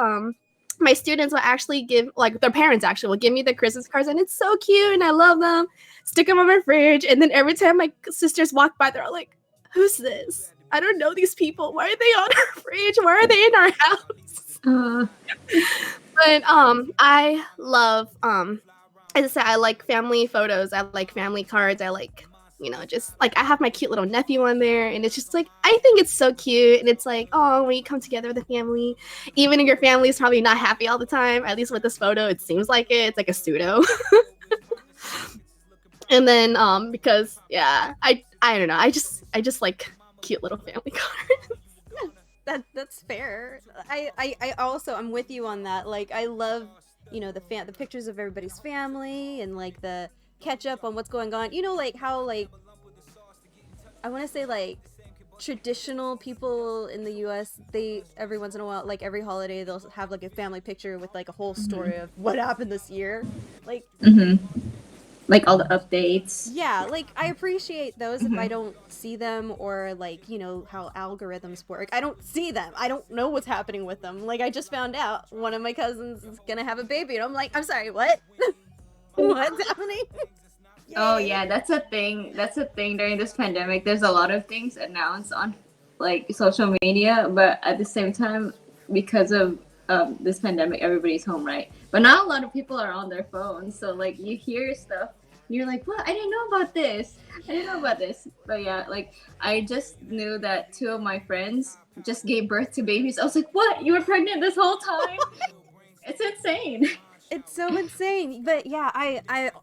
Speaker 4: my students will actually give, like their parents actually will give me the Christmas cards, and it's so cute and I love them. Stick them on my fridge, and then every time my sisters walk by, they're all like, "Who's this? I don't know these people. Why are they on our fridge? Why are they in our house?" But I love as I said, I like family photos. I like family cards. I like, just like I have my cute little nephew on there, and it's just like I think it's so cute, and it's like, oh, when you come together with a family, even if your family is probably not happy all the time, at least with this photo, it seems like it's like a pseudo. And then because I don't know, I just like cute little family cards.
Speaker 2: That's fair. I also I'm with you on that. Like I love, the pictures of everybody's family and like the catch up on what's going on. Like how like I want to say like traditional people in the US, they every once in a while, like every holiday, they'll have like a family picture with like a whole story of what happened this year. Like
Speaker 3: like all the updates.
Speaker 2: Yeah, like I appreciate those if I don't see them, or like, how algorithms work. I don't see them. I don't know what's happening with them. Like I just found out one of my cousins is gonna have a baby, and I'm like, I'm sorry, what? What's happening?
Speaker 3: Oh yeah, that's a thing during this pandemic. There's a lot of things announced on like social media, but at the same time, because of this pandemic, everybody's home, right? But not a lot of people are on their phones, so like you hear stuff, and you're like, what? I didn't know about this. But yeah, like I just knew that 2 of my friends just gave birth to babies. I was like, what? You were pregnant this whole time? It's insane.
Speaker 2: It's so insane. But yeah,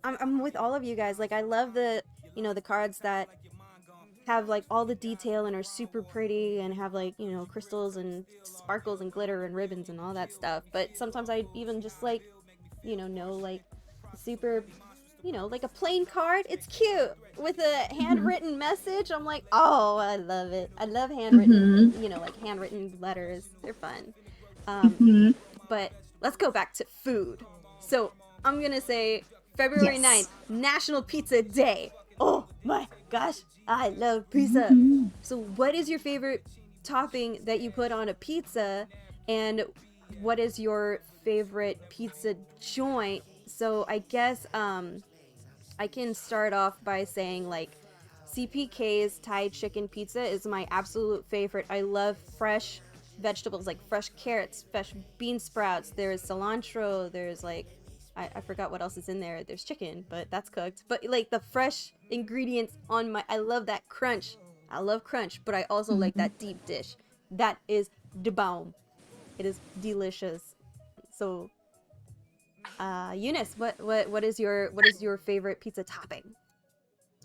Speaker 2: I'm with all of you guys. Like I love the the cards that have like all the detail and are super pretty and have like crystals and sparkles and glitter and ribbons and all that stuff. But sometimes I even just like know like super like a plain card. It's cute with a handwritten message. I'm like, oh, I love it. I love handwritten like handwritten letters. They're fun. But let's go back to food. So I'm gonna say February 9th, National Pizza Day. Oh my gosh, I love pizza. So what is your favorite topping that you put on a pizza, and what is your favorite pizza joint? So I guess I can start off by saying like CPK's Thai chicken pizza is my absolute favorite. I love fresh vegetables, like fresh carrots, fresh bean sprouts. There's cilantro. There's like I forgot what else is in there. There's chicken, but that's cooked. But like the fresh ingredients on I love that crunch. I love crunch, but I also like that deep dish. That is the bomb. It is delicious. So, Eunice, what is your favorite pizza topping?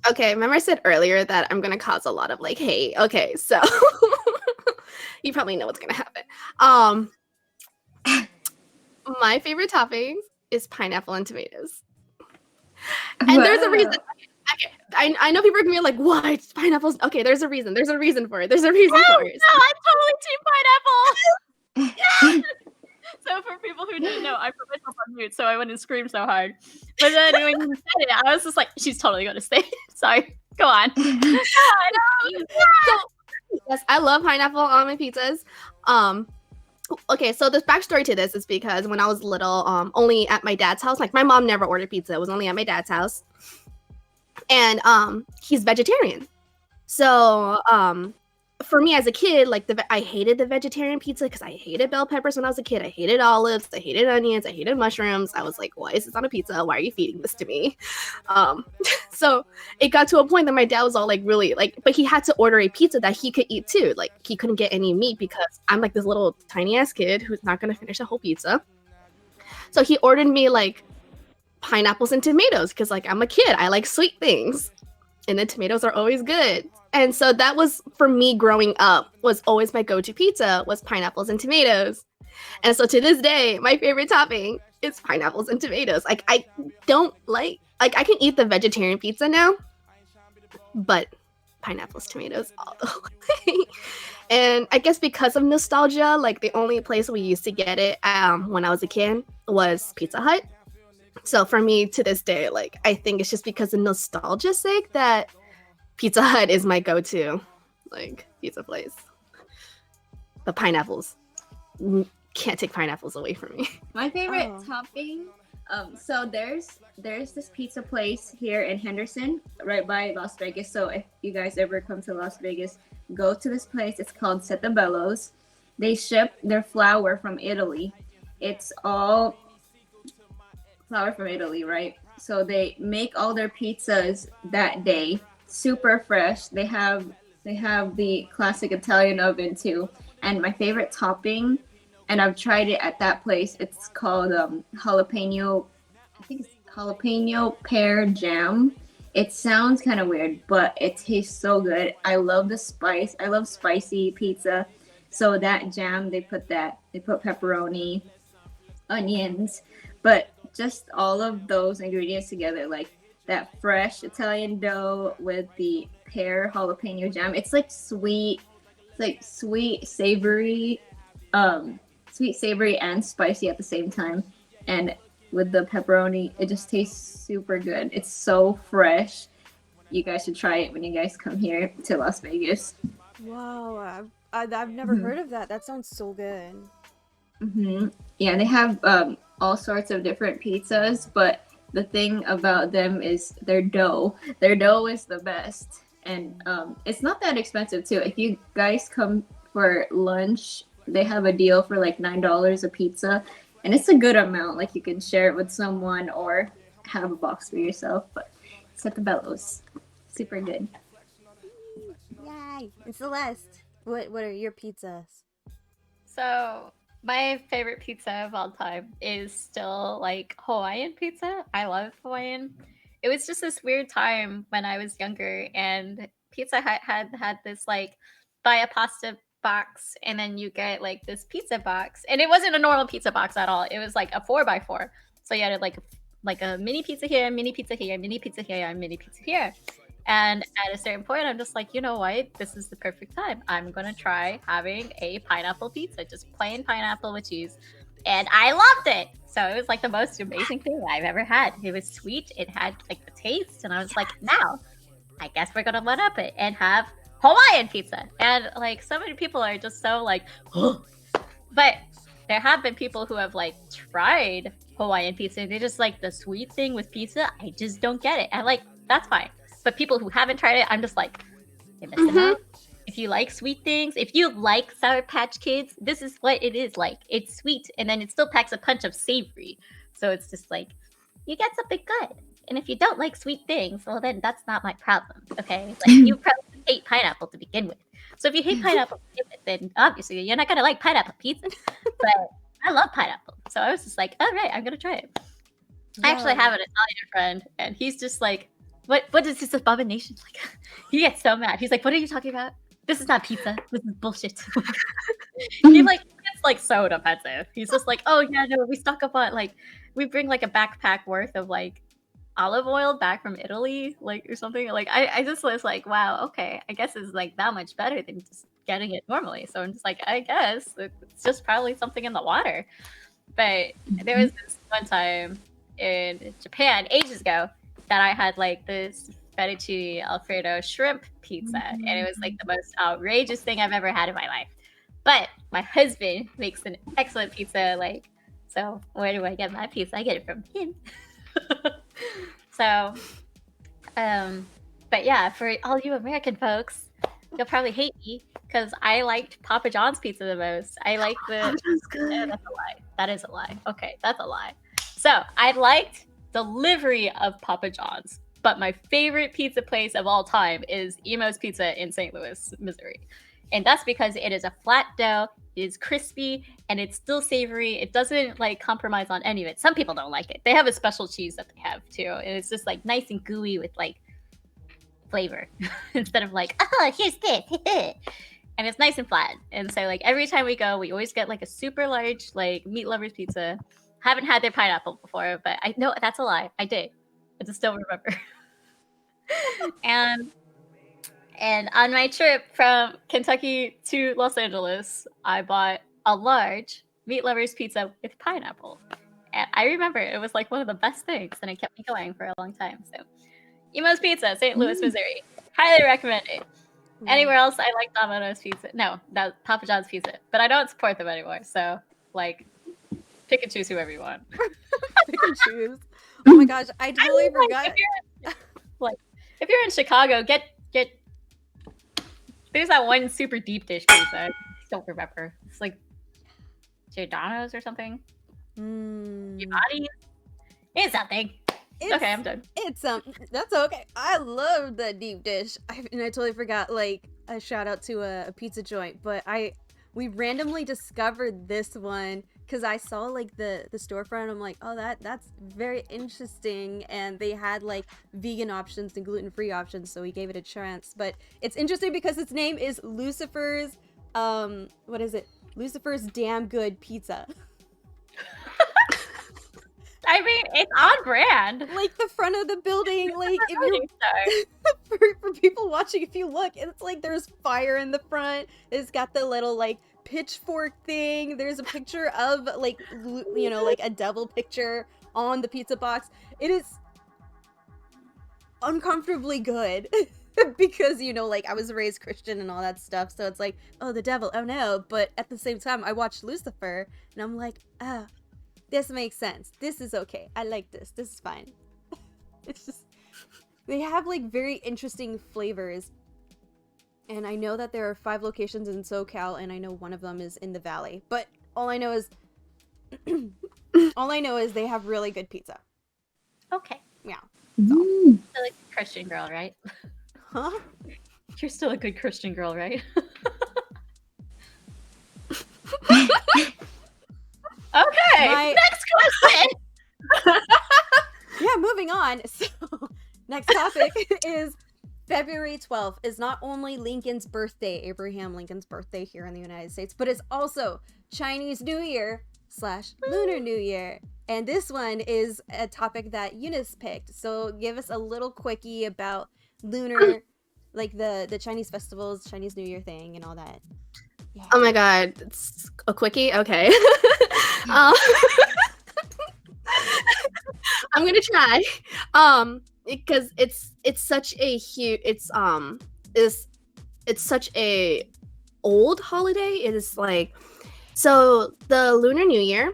Speaker 4: Okay, remember I said earlier that I'm gonna cause a lot of like hate. Okay, so you probably know what's gonna happen. My favorite topping is pineapple and tomatoes. And there's a reason. Okay, I know people are gonna be like, what? Pineapples? Okay, there's a reason. There's a reason for it. There's a reason for it.
Speaker 1: No, I'm totally team pineapple. So for people who didn't know, I put myself on mute so I wouldn't scream so hard. But then when you said it, I was just like, she's totally gonna stay. Sorry, go on.
Speaker 4: So, yes, I love pineapple on my pizzas. Okay, so the backstory to this is because when I was little, only at my dad's house, like my mom never ordered pizza. It was only at my dad's house. And he's vegetarian. So for me as a kid, like I hated the vegetarian pizza because I hated bell peppers when I was a kid. I hated olives, I hated onions, I hated mushrooms. I was like, why is this on a pizza? Why are you feeding this to me? So it got to a point that my dad was all like really like, but he had to order a pizza that he could eat too. Like he couldn't get any meat because I'm like this little tiny ass kid who's not gonna finish a whole pizza. So he ordered me like pineapples and tomatoes because like I'm a kid, I like sweet things, and the tomatoes are always good. And so that was for me growing up, was always my go-to pizza was pineapples and tomatoes. And so to this day, my favorite topping is pineapples and tomatoes. Like I don't like I can eat the vegetarian pizza now, but pineapples, tomatoes, all the way. And I guess because of nostalgia, like the only place we used to get it when I was a kid was Pizza Hut. So for me to this day, like I think it's just because of nostalgia's sake that Pizza Hut is my go-to like pizza place. The pineapples. Can't take pineapples away from me.
Speaker 3: My favorite topping, so there's this pizza place here in Henderson, right by Las Vegas. So if you guys ever come to Las Vegas, go to this place. It's called Setabello's. They ship their flour from Italy. It's all flour from Italy, right? So they make all their pizzas that day, super fresh. They have the classic Italian oven too. And my favorite topping, and I've tried it at that place, it's called jalapeno, I think it's jalapeno pear jam. It sounds kind of weird, but it tastes so good. I love the spice. I love spicy pizza. So that jam, they put pepperoni, onions, but just all of those ingredients together, like that fresh Italian dough with the pear jalapeno jam. It's like sweet, savory, sweet, savory, and spicy at the same time. And with the pepperoni, it just tastes super good. It's so fresh. You guys should try it when you guys come here to Las Vegas.
Speaker 2: Wow, I've never heard of that. That sounds so good.
Speaker 3: Yeah, they have all sorts of different pizzas, but the thing about them is their dough. Their dough is the best, and it's not that expensive too. If you guys come for lunch, they have a deal for like $9 a pizza, and it's a good amount. Like you can share it with someone or have a box for yourself. But Setabello's, super good.
Speaker 2: Yay! And Celeste, what are your pizzas?
Speaker 1: So my favorite pizza of all time is still like Hawaiian pizza. I love Hawaiian. It was just this weird time when I was younger, and Pizza Hut had this like buy a pasta box and then you get like this pizza box, and it wasn't a normal pizza box at all. It was like a 4x4. So you had like a mini pizza here, mini pizza here, mini pizza here, and mini pizza here. And at a certain point, I'm just like, you know what? This is the perfect time. I'm going to try having a pineapple pizza, just plain pineapple with cheese. And I loved it. So it was like the most amazing thing I've ever had. It was sweet. It had like the taste. And I was like, now, I guess we're going to one up it and have Hawaiian pizza. And like so many people are just so like, but there have been people who have like tried Hawaiian pizza and they just like the sweet thing with pizza. I just don't get it. And like, that's fine. But people who haven't tried it, I'm just like, you're missing out. If you like sweet things, if you like Sour Patch Kids, this is what it is like. It's sweet, and then it still packs a punch of savory. So it's just like, you get something good. And if you don't like sweet things, well, then that's not my problem, okay? Like, you probably hate pineapple to begin with. So if you hate pineapple to begin with, then obviously you're not going to like pineapple pizza. But I love pineapple. So I was just like, all right, I'm going to try it. I actually have an Italian friend, and he's just like, what is this abomination? Like, he gets so mad. He's like, what are you talking about? This is not pizza. This is bullshit. He like gets like so defensive. He's just like, oh yeah, no, we stock up on like, we bring like a backpack worth of like olive oil back from Italy, like or something. Like I just was like, wow, okay, I guess it's like that much better than just getting it normally. So I'm just like, I guess it's just probably something in the water. But there was this one time in Japan ages ago that I had like this fettuccine alfredo shrimp pizza, and it was like the most outrageous thing I've ever had in my life. But my husband makes an excellent pizza, like, so where do I get my pizza? I get it from him. So but yeah, for all you American folks, you'll probably hate me because I liked Papa John's pizza the most. I like the
Speaker 4: That's good.
Speaker 1: that's a lie. That is a lie. Okay, that's a lie. So I liked delivery of Papa John's, but my favorite pizza place of all time is Emo's Pizza in St. Louis, Missouri. And that's because it is a flat dough, is crispy and it's still savory. It doesn't like compromise on any of it. Some people don't like it. They have a special cheese that they have too, and it's just like nice and gooey with like flavor instead of like, oh, here's this. And it's nice and flat. And so like every time we go, we always get like a super large like meat lovers pizza. Haven't had their pineapple before, but I know that's a lie. I did. I just don't remember. and on my trip from Kentucky to Los Angeles, I bought a large meat lovers pizza with pineapple. And I remember it was like one of the best things, and it kept me going for a long time. So Emo's Pizza, St. Louis, Missouri. Highly recommend it. Anywhere else, I like Domino's Pizza. No, that's Papa John's Pizza. But I don't support them anymore. So, like, pick and choose whoever you want.
Speaker 2: Pick and choose. Oh my gosh, I totally forgot.
Speaker 1: If you're in Chicago, get. There's that one super deep dish pizza. I don't remember. It's like Giordano's or something. Giamatti? It's something. Okay, I'm done.
Speaker 2: It's that's okay. I love the deep dish. And I totally forgot, like, a shout out to a pizza joint, but we randomly discovered this one because I saw like the storefront. I'm like, oh, that's very interesting, and they had like vegan options and gluten-free options, so we gave it a chance. But it's interesting because its name is Lucifer's what is it? Lucifer's Damn Good Pizza.
Speaker 1: I mean, it's on brand.
Speaker 2: Like the front of the building, like if you for people watching, if you look, it's like there's fire in the front. It's got the little like pitchfork thing. There's a picture of like like a devil picture on the pizza box. It is uncomfortably good. Because like I was raised Christian and all that stuff, so it's like, oh, the devil, oh no. But at the same time, I watched Lucifer and I'm like, ah, this makes sense. This is okay. I like this. This is fine. It's just, they have like very interesting flavors. And I know that there are 5 locations in SoCal, and I know one of them is in the Valley. But all I know is they have really good pizza.
Speaker 1: Okay.
Speaker 2: Yeah.
Speaker 1: Still a Christian girl, right?
Speaker 2: Huh?
Speaker 1: You're still a good Christian girl, right? Okay. Next question.
Speaker 2: Yeah, moving on. So, next topic is February 12th is not only Lincoln's birthday, Abraham Lincoln's birthday here in the United States, but it's also Chinese New Year / Lunar New Year. And this one is a topic that Eunice picked. So give us a little quickie about lunar, like the Chinese festivals, Chinese New Year thing and all that. Yeah.
Speaker 4: Oh my god, it's a quickie? Okay. I'm gonna try. Because it's such a huge, it's such a old holiday. It is like, so the Lunar New Year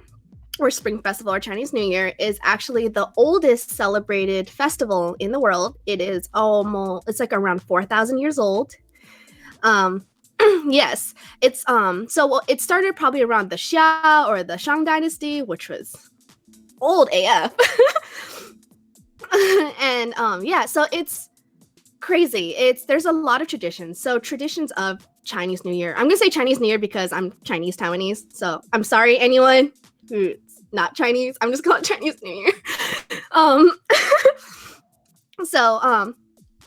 Speaker 4: or Spring Festival or Chinese New Year is actually the oldest celebrated festival in the world. It is it's like around 4,000 years old. Yes, it's so it started probably around the Xia or the Shang Dynasty, which was old AF. And yeah, so it's crazy. There's a lot of traditions. So traditions of Chinese New Year. I'm gonna say Chinese New Year because I'm Chinese Taiwanese. So I'm sorry anyone who's not Chinese. I'm just calling it Chinese New Year. So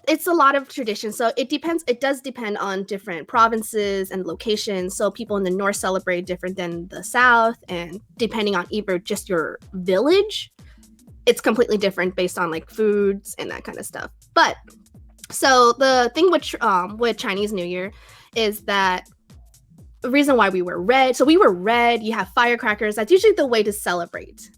Speaker 4: it's a lot of traditions. So it depends. It does depend on different provinces and locations. So people in the north celebrate different than the south, and depending on either just your village, it's completely different based on like foods and that kind of stuff. But so the thing with Chinese New Year is that the reason why we wear red. So we wear red. You have firecrackers. That's usually the way to celebrate.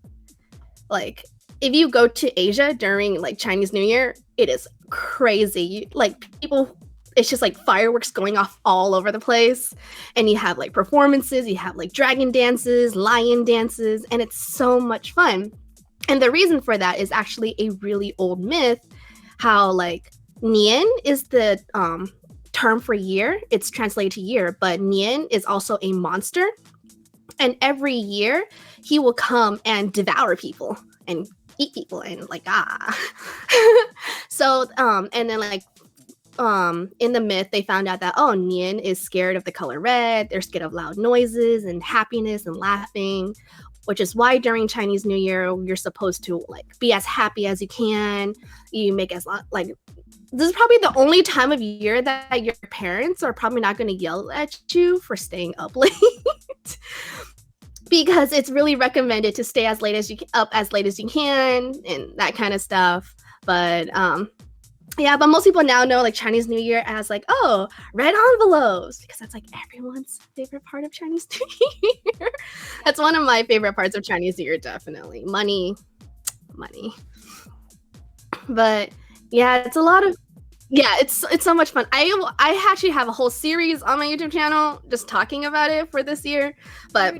Speaker 4: Like if you go to Asia during like Chinese New Year, it is crazy. Like people, it's just like fireworks going off all over the place, and you have like performances. You have like dragon dances, lion dances, and it's so much fun. And the reason for that is actually a really old myth, how like Nian is the term for year. It's translated to year, but Nian is also a monster. And every year he will come and devour people and eat people and like, So, and then like in the myth they found out that Nian is scared of the color red, they're scared of loud noises and happiness and laughing, which is why during Chinese New Year you're supposed to like be as happy as you can. You make as like this is probably the only time of year that your parents are probably not going to yell at you for staying up late. Because it's really recommended to stay as late as you can and that kind of stuff. But yeah, but most people now know like Chinese New Year as like, oh, red envelopes, because that's like everyone's favorite part of Chinese New Year. That's one of my favorite parts of Chinese New Year, definitely. Money. But yeah, it's a lot of it's so much fun. I actually have a whole series on my YouTube channel just talking about it for this year. But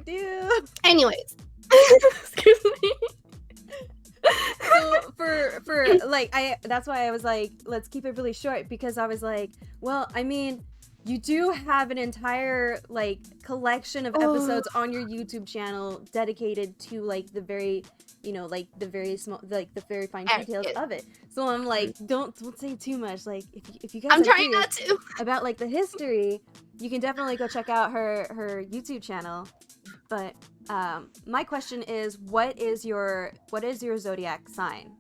Speaker 4: anyways, excuse me.
Speaker 2: So for like that's why I was like, let's keep it really short, because I was like, well, I mean, you do have an entire like collection of episodes on your YouTube channel dedicated to like the very, you know, like the very small, like the very fine details of it. So I'm like, don't say too much. Like if you guys
Speaker 4: I'm
Speaker 2: are
Speaker 4: trying not
Speaker 2: curious
Speaker 4: to
Speaker 2: about like the history, you can definitely go check out her YouTube channel. But my question is, what is your zodiac sign?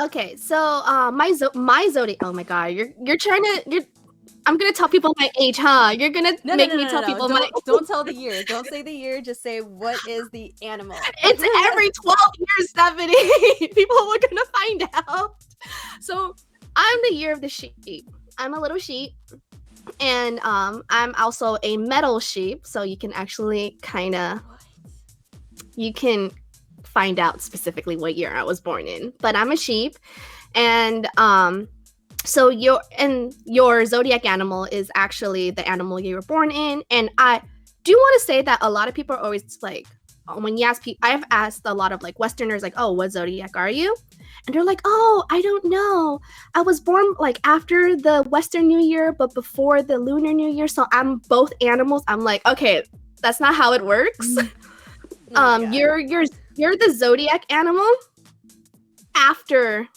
Speaker 4: Okay, so my zodiac. Oh my god, I'm gonna tell people my age, huh? You're gonna make me tell people my.
Speaker 2: Don't tell the year. Don't say the year. Just say what is the animal.
Speaker 4: It's every 12 years, Stephanie. People are gonna find out. So I'm the year of the sheep. I'm a little sheep, and I'm also a metal sheep. So you can actually you can find out specifically what year I was born in. But I'm a sheep, and so your zodiac animal is actually the animal you were born in. And I do want to say that a lot of people are always like, when you ask people, I've asked a lot of like Westerners, like, oh, what zodiac are you? And they're like, oh, I don't know. I was born like after the Western New Year, but before the Lunar New Year. So I'm both animals. I'm like, okay, that's not how it works. You're the zodiac animal after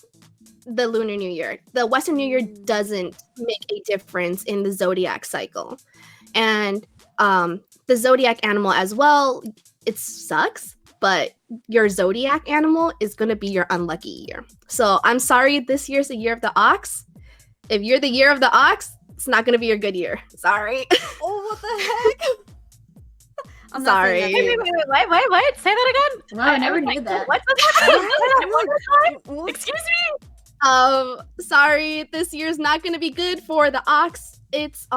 Speaker 4: the Lunar New Year. The Western New Year doesn't make a difference in the zodiac cycle. And the zodiac animal as well, it sucks, but your zodiac animal is going to be your unlucky year. So I'm sorry, this year's the year of the ox. If you're the year of the ox, it's not going to be your good year. Sorry.
Speaker 2: Oh, what the heck?
Speaker 4: I'm sorry.
Speaker 1: Wait, what? Say that again?
Speaker 3: Wow, I never knew that.
Speaker 1: What's happening? Excuse me?
Speaker 4: Sorry, this year's not gonna be good for the ox. It's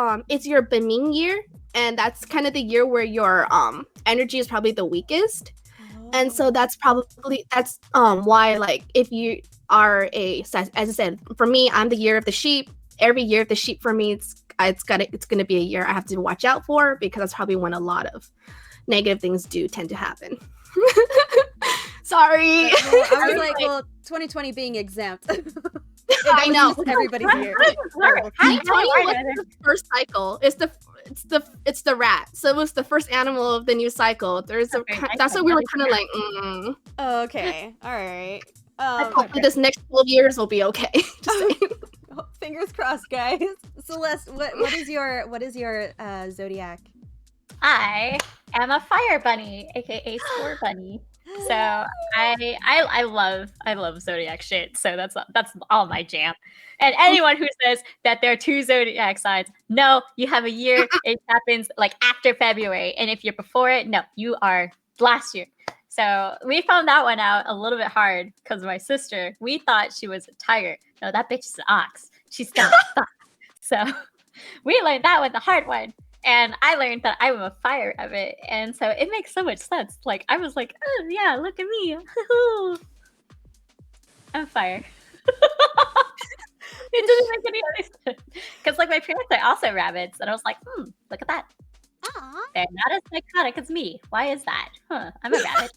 Speaker 4: your Bening year, and that's kind of the year where your energy is probably the weakest. And so that's why, like, if you are as I said, for me, I'm the year of the sheep. Every year of the sheep for me, it's gonna be a year I have to watch out for, because that's probably when a lot of negative things do tend to happen. Sorry.
Speaker 2: I was like, well, 2020 being exempt.
Speaker 4: I know.
Speaker 2: Everybody's here.
Speaker 4: 2020 was the first cycle. It's the rat. So it was the first animal of the new cycle. That's what we were kind of like.
Speaker 2: Oh, okay. All right.
Speaker 4: Hopefully this next 12 years will be okay.
Speaker 2: Fingers crossed, guys. Celeste, what is your zodiac?
Speaker 1: I am a fire bunny, aka Spore Bunny. So I love zodiac shit. So that's all my jam. And anyone who says that there are two zodiac signs, no, you have a year. It happens like after February, and if you're before it, no, you are last year. So we found that one out a little bit hard because my sister, we thought she was a tiger. No, that bitch is an ox. She's gonna fuck. So we learned that one, the hard one. And I learned that I'm a fire of it. And so it makes so much sense. Like, I was like, oh, yeah, look at me. I'm fire. It doesn't make any other sense. Because, like, my parents are also rabbits. And I was like, look at that. They're not as psychotic as me. Why is that? I'm a rabbit.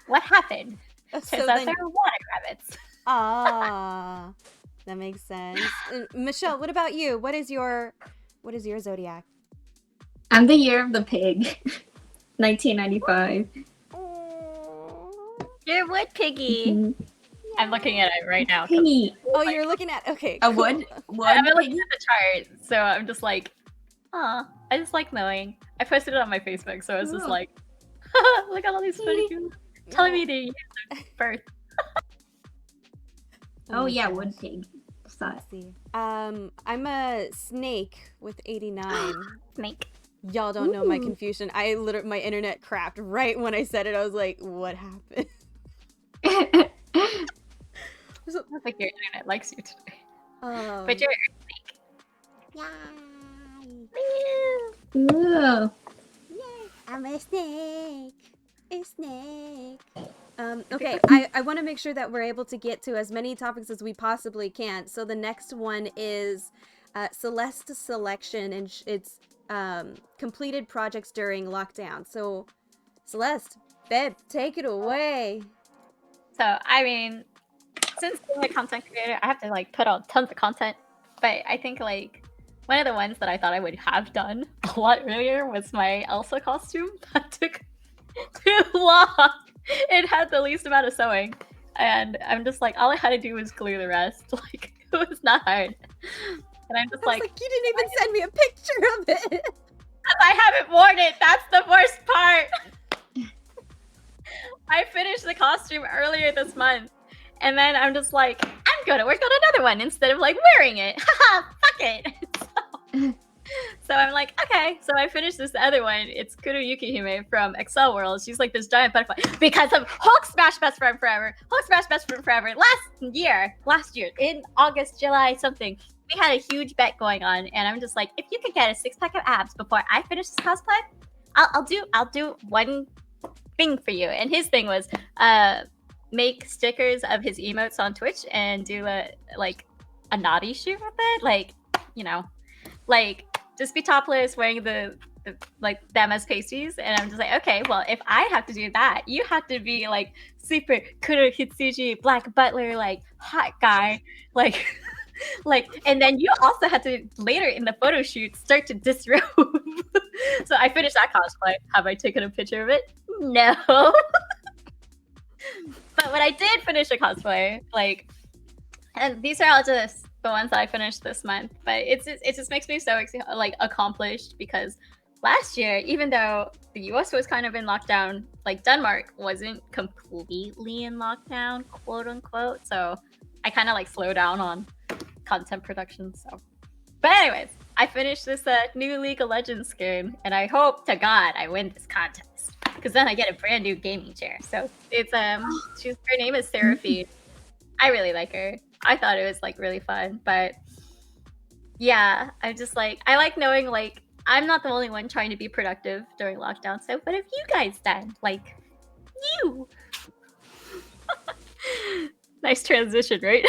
Speaker 1: What happened? Turns out they're water rabbits.
Speaker 2: Ah, that makes sense. Michelle, what about you? What is your zodiac?
Speaker 3: I'm the year of the pig. 1995.
Speaker 1: You're what, piggy?
Speaker 3: Mm-hmm.
Speaker 1: I'm looking at it right now.
Speaker 3: Piggy.
Speaker 2: Oh, you're looking at okay.
Speaker 3: A
Speaker 2: cool.
Speaker 3: wood
Speaker 1: I've been looking
Speaker 3: piggy.
Speaker 1: at the chart, so I'm just like, I just like knowing. I posted it on my Facebook, so it's just
Speaker 3: Ooh.
Speaker 1: like, look at all these funny people telling me they use their birth.
Speaker 3: Oh
Speaker 2: my
Speaker 3: yeah,
Speaker 2: gosh.
Speaker 3: wood pig. Saw it.
Speaker 2: Let's see. I'm a snake with 89.
Speaker 1: Snake.
Speaker 2: Y'all don't know my
Speaker 3: Ooh.
Speaker 2: confusion. My internet crapped right when I said it. I was like, what happened?
Speaker 1: Sounds like your internet likes you today.
Speaker 2: But
Speaker 1: you're
Speaker 3: Ooh.
Speaker 2: I'm a snake. A snake. Okay, I want to make sure that we're able to get to as many topics as we possibly can. So the next one is Celeste selection, and it's completed projects during lockdown. So Celeste, babe, take it away.
Speaker 1: So, I mean, since being a content creator, I have to like put out tons of content. But I think like one of the ones that I thought I would have done a lot earlier was my Elsa costume. That took too long. It had the least amount of sewing. And I'm just like, all I had to do was glue the rest. Like, it was not hard. And I'm just
Speaker 2: I was like, you didn't even send me a picture of it.
Speaker 1: I haven't worn it. That's the worst part. I finished the costume earlier this month, and then I'm just like, I'm gonna work on another one instead of like wearing it. Haha, fuck it. So I'm like, okay. So I finished this other one. It's Kuruyuki Hime from Excel World. She's like this giant butterfly because of Hulk Smash Best Friend Forever. Hulk Smash Best Friend Forever. Last year in August, July, something. We had a huge bet going on, and I'm just like, if you could get a 6-pack of abs before I finish this cosplay, I'll do one thing for you. And his thing was make stickers of his emotes on Twitch and do a naughty shoot with it, like, you know, like just be topless wearing the them as pasties. And I'm just like, okay, well, if I have to do that, you have to be like super Kuro Hitsuji Black Butler, like hot guy, like and then you also had to later in the photo shoot start to disrobe. So I finished that cosplay. Have I taken a picture of it? No. But when I did finish a cosplay, like, and these are all just the ones that I finished this month, but it just makes me so like accomplished, because last year, even though the US was kind of in lockdown, like Denmark wasn't completely in lockdown, quote unquote. So I kind of like slow down on content production. So, but anyways, I finished this new League of Legends game, and I hope to God I win this contest, because then I get a brand new gaming chair. So it's her name is Seraphine. I really like her. I thought it was like really fun, but yeah, I'm just like, I like knowing like I'm not the only one trying to be productive during lockdown. So what have you guys done? Like you. Nice transition, right?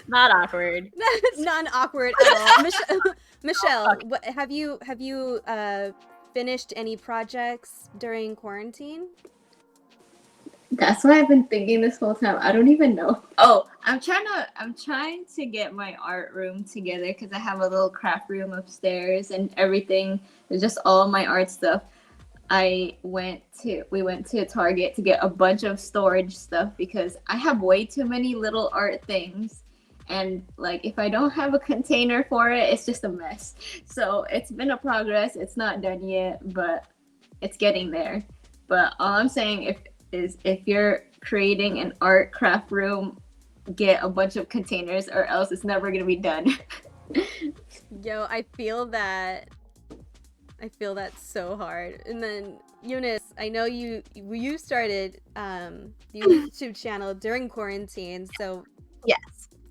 Speaker 1: Not awkward.
Speaker 2: Not awkward at all. Michelle, what, have you finished any projects during quarantine?
Speaker 3: That's what I've been thinking this whole time. I don't even know. Oh, I'm trying to get my art room together, because I have a little craft room upstairs and everything. It's just all my art stuff. We went to Target to get a bunch of storage stuff, because I have way too many little art things. And like, if I don't have a container for it, it's just a mess. So it's been a progress. It's not done yet, but it's getting there. But all I'm saying if you're creating an art craft room, get a bunch of containers, or else it's never gonna be done.
Speaker 2: Yo, I feel that so hard. And then Eunice, I know you started the YouTube channel during quarantine, so
Speaker 4: Yes.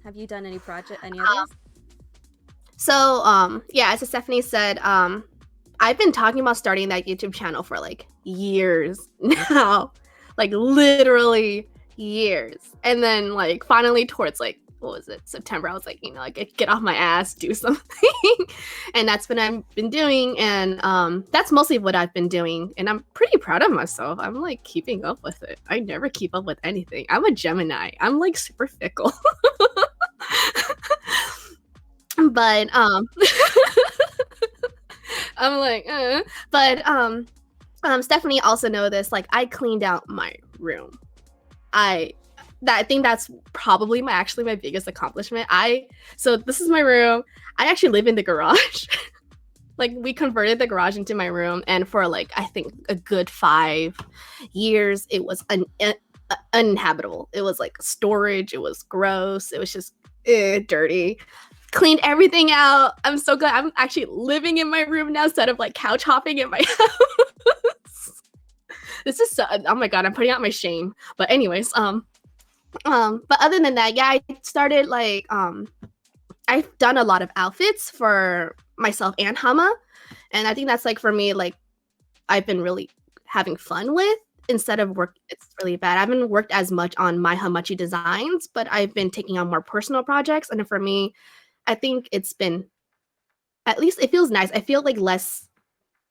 Speaker 2: have you done any others?
Speaker 4: So, yeah, as Stephanie said, I've been talking about starting that YouTube channel for like years now, like literally years. And then like finally towards like, what was it, September, I was like, you know, like get off my ass, do something. And that's what I've been doing. And that's mostly what I've been doing. And I'm pretty proud of myself. I'm like keeping up with it. I never keep up with anything. I'm a Gemini. I'm like super fickle. But I'm like, but Stephanie also know this, like I cleaned out my room. I think that's probably my biggest accomplishment. So this is my room. I actually live in the garage. Like we converted the garage into my room, and for like I think a good 5 years, it was uninhabitable. It was like storage. It was gross. It was just dirty. Cleaned everything out. I'm so glad I'm actually living in my room now instead of like couch hopping in my house. This is so, oh my god, I'm putting out my shame. But anyways, but other than that, yeah, I started like I've done a lot of outfits for myself and Hama, and I think that's like for me like I've been really having fun with instead of work. It's really bad. I haven't worked as much on my Hamachi designs, but I've been taking on more personal projects, and for me, I think it's been, at least it feels nice. I feel like less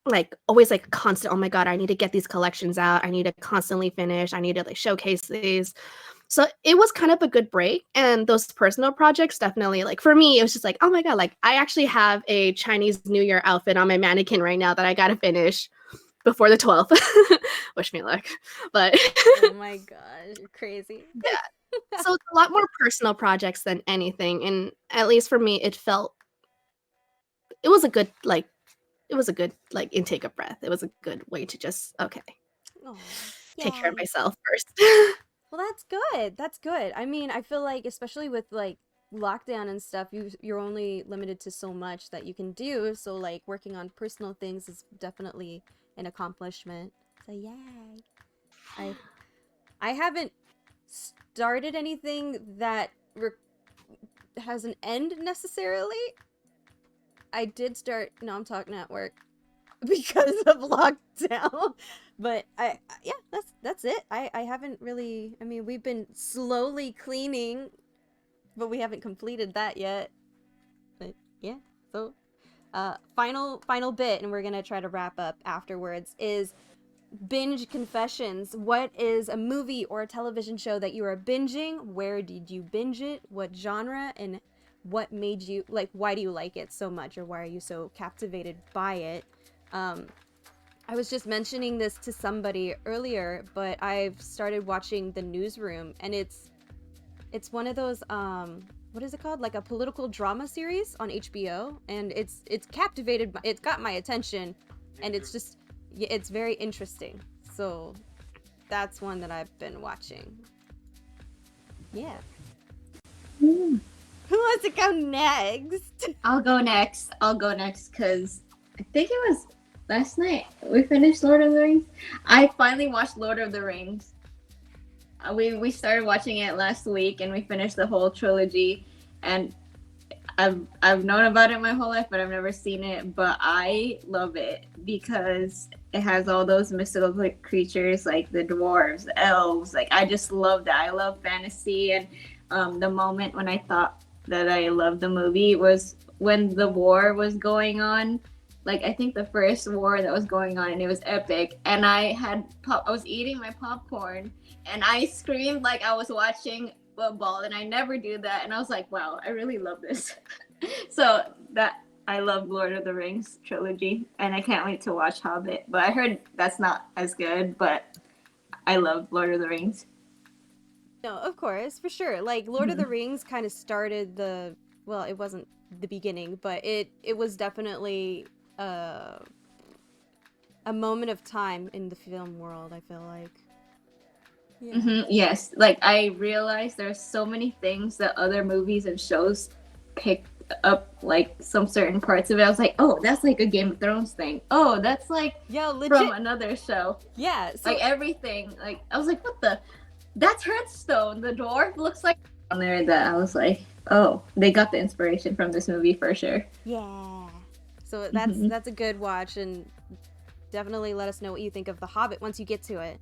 Speaker 4: like always like constant, oh my god, I need to get these collections out. I need to constantly finish. I need to like showcase these. So it was kind of a good break. And those personal projects definitely, like for me, it was just like, oh my god, like I actually have a Chinese New Year outfit on my mannequin right now that I gotta finish before the 12th. Wish me luck. But
Speaker 2: Oh my gosh, you're crazy.
Speaker 4: yeah. So it's a lot more personal projects than anything. And at least for me, it was a good like intake of breath. It was a good way to just
Speaker 2: Oh,
Speaker 4: take care of
Speaker 2: yay.
Speaker 4: myself first.
Speaker 2: Well, that's good. That's good. I mean, I feel like especially with like lockdown and stuff, you're only limited to so much that you can do. So like working on personal things is definitely an accomplishment. So yay. I haven't started anything that has an end necessarily. I did start. No, I'm talking at work because of lockdown. But yeah, that's it. I haven't really. I mean, we've been slowly cleaning, but we haven't completed that yet. But yeah, so final bit, and we're gonna try to wrap up afterwards. Is binge confessions. What is a movie or a television show that you are binging? Where did you binge it? What genre? And what made you like? Why do you like it so much, or why are you so captivated by it? I was just mentioning this to somebody earlier, but I've started watching The Newsroom, and it's one of those what is it called? Like a political drama series on HBO, and it's captivated. It's got my attention, and it's very interesting. So that's one that I've been watching. Yeah.
Speaker 3: Mm.
Speaker 2: Who wants to go next?
Speaker 3: I'll go next because I think it was last night we finished Lord of the Rings. I finally watched Lord of the Rings. We started watching it last week and we finished the whole trilogy. And I've known about it my whole life, but I've never seen it. But I love it because it has all those mystical creatures like the dwarves, the elves. Like I just love that. I love fantasy, and the moment when I thought that I loved the movie was when the war was going on. Like I think the first war that was going on, and it was epic. And I was eating my popcorn, and I screamed like I was watching football, and I never do that. And I was like, wow, I really love this. So that I love Lord of the Rings trilogy, and I can't wait to watch Hobbit. But I heard that's not as good, but I love Lord of the Rings.
Speaker 2: No, of course, for sure. Like Lord of the Rings kind of started well, it wasn't the beginning, but it was definitely a moment of time in the film world, I feel like. Yeah.
Speaker 3: Yes, like I realized there's so many things that other movies and shows picked up, like some certain parts of it. I was like, oh, that's like a Game of Thrones thing. Oh, that's like from another show.
Speaker 2: Yeah, so
Speaker 3: like everything. Like I was like, what the? That's Hearthstone. The dwarf looks like on there. That I was like, oh, they got the inspiration from this movie for sure.
Speaker 2: Yeah. So that's a good watch, and definitely let us know what you think of The Hobbit once you get to it.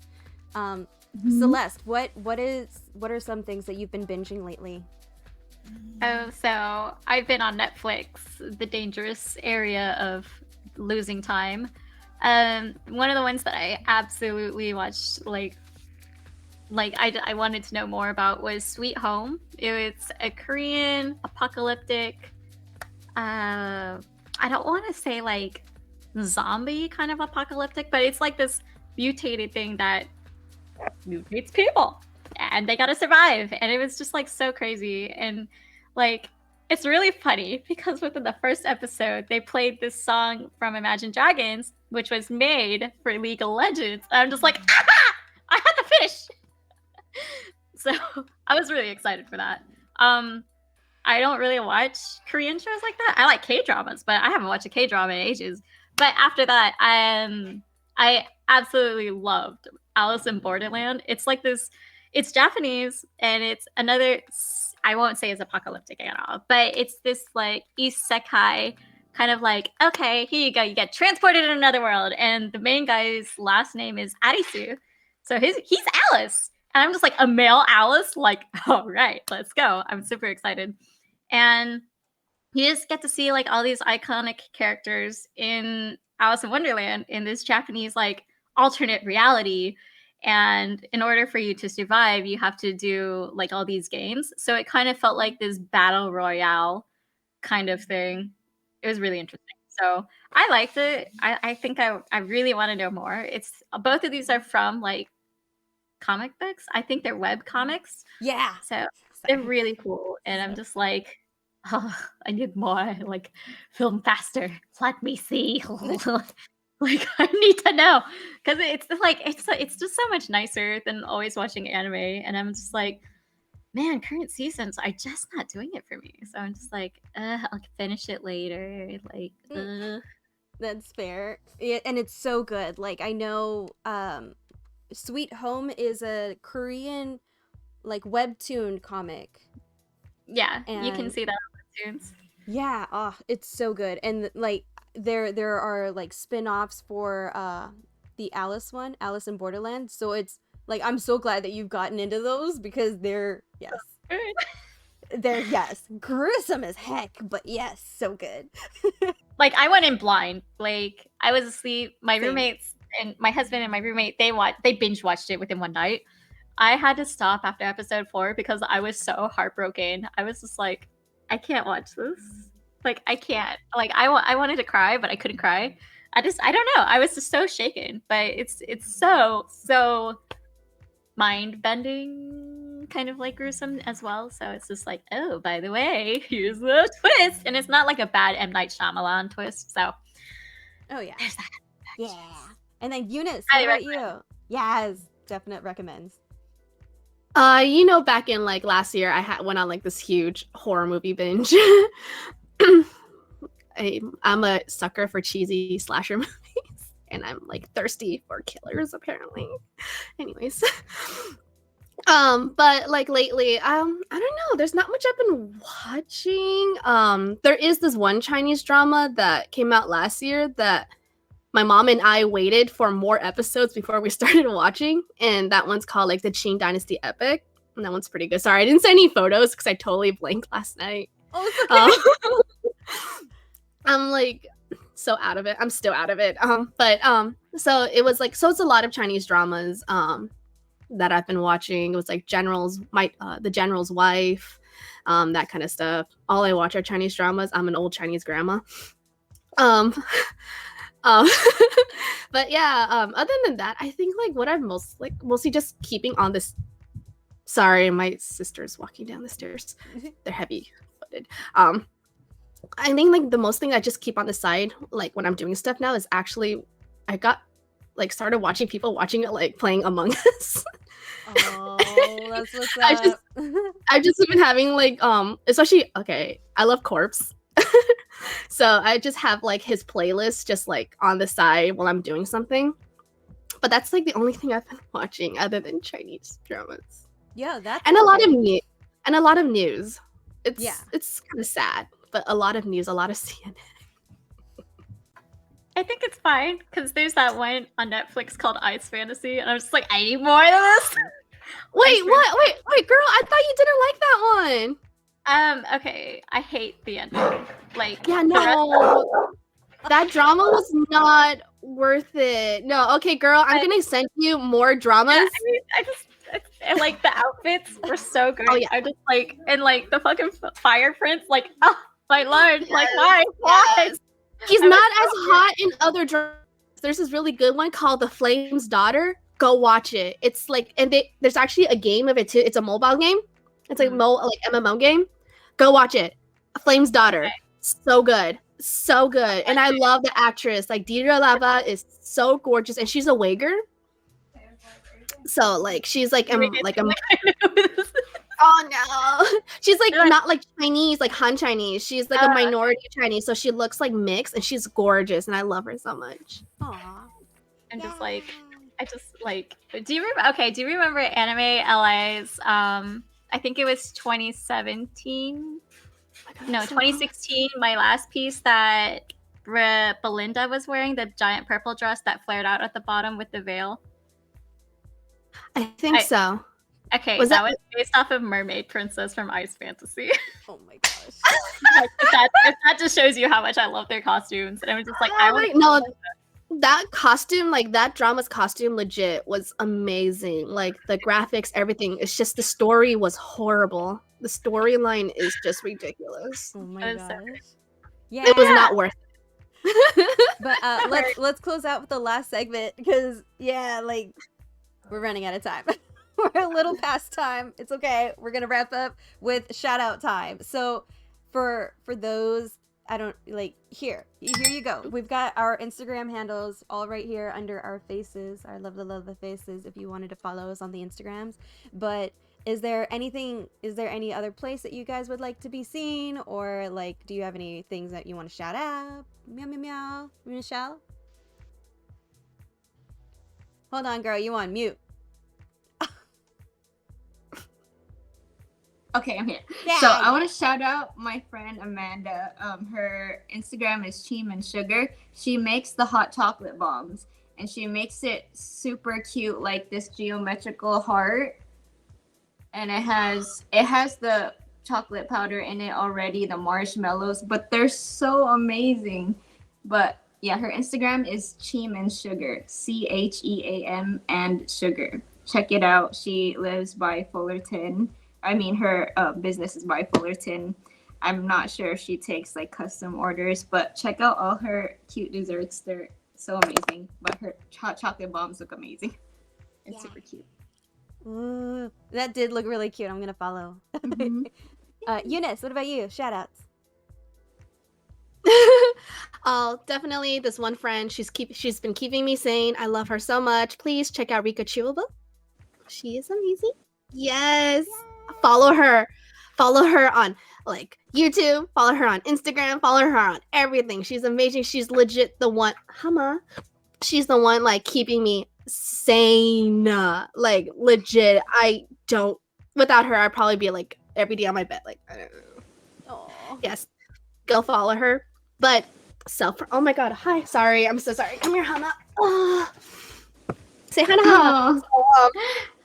Speaker 2: Celeste, what are some things that you've been binging lately?
Speaker 1: Oh, so I've been on Netflix, the dangerous area of losing time. One of the ones that I absolutely watched, like I wanted to know more about was Sweet Home. It's a Korean apocalyptic, I don't want to say like zombie kind of apocalyptic, but it's like this mutated thing that mutates people. and they gotta survive. And it was just like so crazy. And like it's really funny because within the first episode, they played this song from Imagine Dragons, which was made for League of Legends. And I'm just like, ah! I had to finish. So I was really excited for that. I don't really watch Korean shows like that. I like K-dramas, but I haven't watched a K-drama in ages. But after that, I absolutely loved Alice in Borderland. It's like this, it's Japanese, and it's another, I won't say it's apocalyptic at all, but it's this like isekai kind of like, okay, here you go, you get transported in another world. And the main guy's last name is Arisu. So he's Alice. And I'm just like a male Alice, like, all right, let's go. I'm super excited. And you just get to see like all these iconic characters in Alice in Wonderland in this Japanese like alternate reality. And in order for you to survive, you have to do like all these games. So it kind of felt like this battle royale kind of thing. It was really interesting. So I liked it. I think I really want to know more. It's both of these are from like comic books. I think they're web comics.
Speaker 2: Yeah.
Speaker 1: So they're really cool. And I'm just like, oh, I need more. Like, film faster. Let me see. Like, I need to know. Because it's like, it's just so much nicer than always watching anime. And I'm just like, man, current seasons are just not doing it for me. So I'm just like, I'll finish it later. Like,
Speaker 2: That's fair. And it's so good. Like, I know Sweet Home is a Korean like webtoon comic.
Speaker 1: Yeah,
Speaker 2: and
Speaker 1: you can see that on webtoons.
Speaker 2: Yeah, it's so good. And like there are like spin-offs for the Alice one, Alice in Borderland. So it's like I'm so glad that you've gotten into those because they're gruesome as heck, but yes, so good.
Speaker 1: Like I went in blind. Like I was asleep. My roommates and my husband and my roommate, they binge watched it within one night. I had to stop after episode 4 because I was so heartbroken. I was just like, I can't watch this. Like I can't. Like I wanted to cry, but I couldn't cry. I don't know. I was just so shaken. But it's so mind bending, kind of like gruesome as well. So it's just like, oh, by the way, here's the twist, and it's not like a bad M. Night Shyamalan twist. So,
Speaker 2: oh yeah,
Speaker 1: there's that.
Speaker 2: Yeah. And then Eunice, what about you? Yes, definite recommends.
Speaker 4: Back in like last year, I went on like this huge horror movie binge. I'm a sucker for cheesy slasher movies, and I'm like thirsty for killers apparently. Anyways, but like lately, I don't know. There's not much I've been watching. There is this one Chinese drama that came out last year that my mom and I waited for more episodes before we started watching, and that one's called like the Qing Dynasty Epic, and that one's pretty good. Sorry, I didn't send any photos because I totally blanked last night.
Speaker 2: Oh, it's okay.
Speaker 4: I'm like so out of it. I'm still out of it. So it was like, so it's a lot of Chinese dramas that I've been watching. It was like The General's Wife, that kind of stuff. All I watch are Chinese dramas. I'm an old Chinese grandma. But yeah, other than that, I think like what I'm mostly just keeping on this. Sorry, my sister's walking down the stairs. They're heavy footed. I think like the most thing I just keep on the side, like when I'm doing stuff now, is actually I got like started watching people watching it, like playing Among Us.
Speaker 2: Oh, that's what's up.
Speaker 4: I've just been having like especially I love Corpse. So I just have like his playlist just like on the side while I'm doing something. But that's like the only thing I've been watching other than Chinese dramas.
Speaker 2: Yeah, that's
Speaker 4: and a lot of news. It's kind of sad, but a lot of news, a lot of CNN.
Speaker 1: I think it's fine because there's that one on Netflix called Ice Fantasy, and I'm just like, I need more of this.
Speaker 4: Wait, what? Wait, girl, I thought you didn't like that one.
Speaker 1: Okay, I hate the ending. Like,
Speaker 4: yeah, no, that drama was not worth it. No, okay, girl, I'm gonna send you more dramas.
Speaker 1: Yeah, I like the outfits were so great.
Speaker 4: Oh, yeah.
Speaker 1: I just like, and like the fucking fire prince, like, oh my lord, yes, like why?
Speaker 4: Yes. He's not as hot in other dramas. There's this really good one called The Flame's Daughter. go watch it. It's like, and there's actually a game of it too. It's a mobile game. It's like like MMO game. Go watch it. Flame's Daughter. So good. So good. And I love the actress. Like Deidre Lava is so gorgeous, and she's a Wager. So like she's like oh no. She's like not like Chinese, like Han Chinese. She's like a minority Chinese. So she looks like mixed, and she's gorgeous, and I love her so much.
Speaker 2: Aw.
Speaker 1: I'm just like, I just like. Do you remember? Okay, do you remember Anime LA's? I think it was 2017. No, 2016. My last piece that Belinda was wearing, the giant purple dress that flared out at the bottom with the veil.
Speaker 4: I think so.
Speaker 1: Okay, that was based off of Mermaid Princess from Ice Fantasy.
Speaker 2: Oh my gosh.
Speaker 1: if that just shows you how much I love their costumes, and I was just like, I want
Speaker 4: no. That costume, like that drama's costume, legit was amazing. Like the graphics, everything. It's just the story was horrible. The storyline is just ridiculous.
Speaker 2: Oh my gosh. Yeah.
Speaker 4: It was not worth it.
Speaker 2: But let's close out with the last segment because like we're running out of time. We're a little past time. It's okay. We're gonna wrap up with shout out time. So for those I don't like here you go. We've got our Instagram handles all right here under our faces, our love the faces if you wanted to follow us on the Instagrams. But is there any other place that you guys would like to be seen, or like do you have any things that you want to shout out? Meow meow meow. Michelle? Hold on, girl, you on mute.
Speaker 3: Okay, I'm here.
Speaker 2: Yeah.
Speaker 3: So I want to shout out my friend Amanda. Her Instagram is Cheem and Sugar. She makes the hot chocolate bombs, and she makes it super cute, like this geometrical heart. And it has the chocolate powder in it already, the marshmallows, but they're so amazing. But yeah, her Instagram is Cheem and Sugar, CHEAM and Sugar. Check it out. She lives by Fullerton. I mean, her business is by Fullerton. I'm not sure if she takes like custom orders, but check out all her cute desserts. They're so amazing. But her hot chocolate bombs look amazing. It's super cute.
Speaker 2: Ooh, that did look really cute. I'm gonna follow.
Speaker 3: Mm-hmm.
Speaker 2: Eunice, what about you? Shout outs.
Speaker 4: Oh, definitely this one friend. She's been keeping me sane. I love her so much. Please check out Rika Chewable. She is amazing. Yes. Follow her on like YouTube, follow her on Instagram, follow her on everything. She's amazing. She's legit the one. Hama. She's the one like keeping me sane. Like legit. Without her, I'd probably be like every day on my bed. Like I don't know.
Speaker 2: Aww.
Speaker 4: Yes. Go follow her. But oh my god, hi. Sorry, I'm so sorry. Come here, Hama. Oh. Say hi to Hama.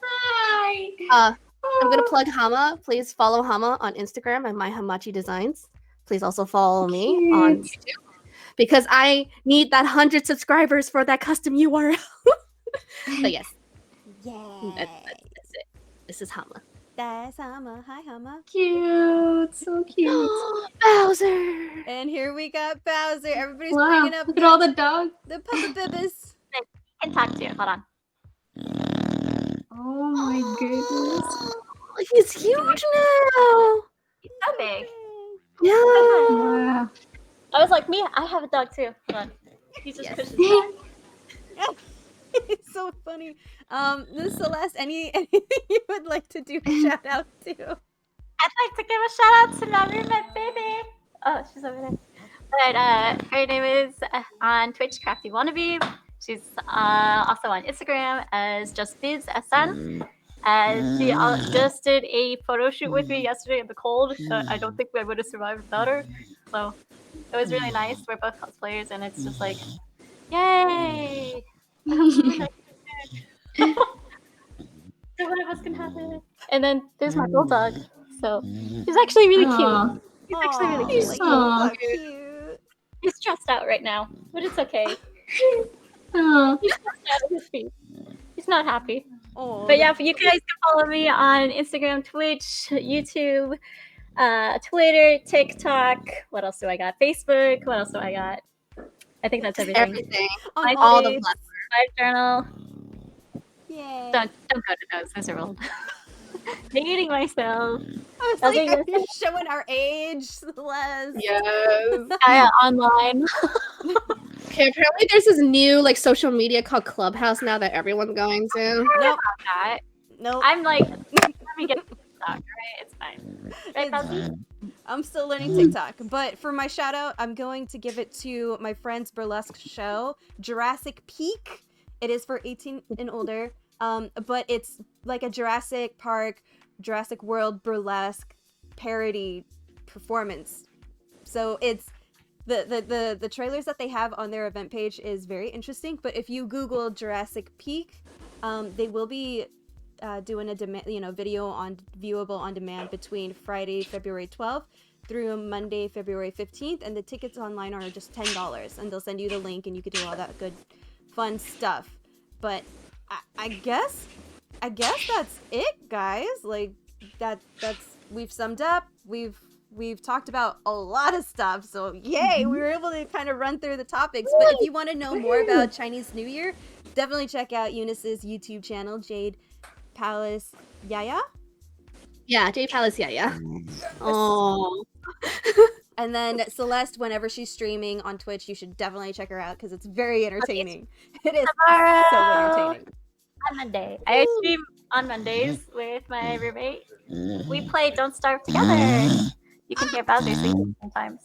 Speaker 3: Hi.
Speaker 4: I'm gonna plug Hama. Please follow Hama on Instagram at My Hamachi Designs. Please also follow me on YouTube because I need that 100 subscribers for that custom URL. But yes, that's it. This is Hama.
Speaker 2: That's Hama. Hi, Hama.
Speaker 3: Cute. So cute.
Speaker 4: Bowser.
Speaker 2: And here we got Bowser. Everybody's
Speaker 3: Wow.
Speaker 2: bringing up
Speaker 3: Look at all the dogs.
Speaker 2: the Papa Bibis.
Speaker 1: I can talk to you. Hold on.
Speaker 3: Oh my goodness.
Speaker 4: He's huge now.
Speaker 1: He's so big.
Speaker 4: Yeah.
Speaker 3: Wow.
Speaker 1: I was like, me, I have a dog too. Hold on. He just pushes back.
Speaker 2: It's so funny. Miss Celeste, anything you would like to do a shout out to?
Speaker 1: I'd like to give a shout out to Naru, my baby. Oh, she's over there. But her name is on Twitch, Crafty Wannabe. She's also on Instagram as JustBizSN. She just did a photo shoot with me yesterday in the cold. I don't think I would have survived without her. So it was really nice. We're both cosplayers, and it's just like, yay! So one of us can have it. And then there's my bulldog. So he's actually really cute. He's actually really cute.
Speaker 2: He's
Speaker 3: Aw.
Speaker 2: so cute.
Speaker 1: He's stressed out right now, but it's okay.
Speaker 3: Oh.
Speaker 1: He's stressed out at his feet. He's not happy.
Speaker 2: Oh,
Speaker 1: But yeah, you guys can follow me on Instagram, Twitch, YouTube, Twitter, TikTok. What else do I got? Facebook. What else do I got? I think that's everything.
Speaker 4: Everything.
Speaker 2: on
Speaker 1: My
Speaker 4: All the
Speaker 1: face,
Speaker 4: platforms.
Speaker 1: Live journal.
Speaker 2: Yay.
Speaker 1: Don't go to those. Those are old. Dating myself.
Speaker 2: I was
Speaker 1: Okay,
Speaker 2: like,
Speaker 1: you're
Speaker 2: you're showing our age, Celeste.
Speaker 4: Yes.
Speaker 1: Online.
Speaker 4: Okay, apparently there's this new like social media called Clubhouse now that everyone's going to.
Speaker 2: Nope.
Speaker 1: That.
Speaker 2: Nope.
Speaker 1: I'm like, let me get TikTok, right? It's fine. Right,
Speaker 2: It's
Speaker 1: Fuzzy?
Speaker 2: fine. I'm still learning TikTok, but for my shout out, I'm going to give it to my friend's burlesque show, Jurassic Peak. It is for 18 and older, but it's like a Jurassic Park, Jurassic World burlesque parody performance. So it's the trailers that they have on their event page is very interesting. But if you Google Jurassic Peak, they will be doing a video on viewable on demand between Friday, February 12th through Monday, February 15th, and the tickets online are just $10, and they'll send you the link, and you can do all that good, fun stuff. But I guess that's it, guys. Like that's we've summed up. We've talked about a lot of stuff, so yay, we were able to kind of run through the topics. But if you want to know more about Chinese New Year, definitely check out Eunice's YouTube channel, Jade Palace Yaya.
Speaker 4: Yeah, J Palace, yeah. Oh.
Speaker 2: And then Celeste, whenever she's streaming on Twitch, you should definitely check her out because it's very entertaining. It is
Speaker 1: Tomorrow.
Speaker 2: so entertaining.
Speaker 1: On Monday. I stream on Mondays with my roommate. We play Don't Starve Together. You can hear Bowser sing sometimes.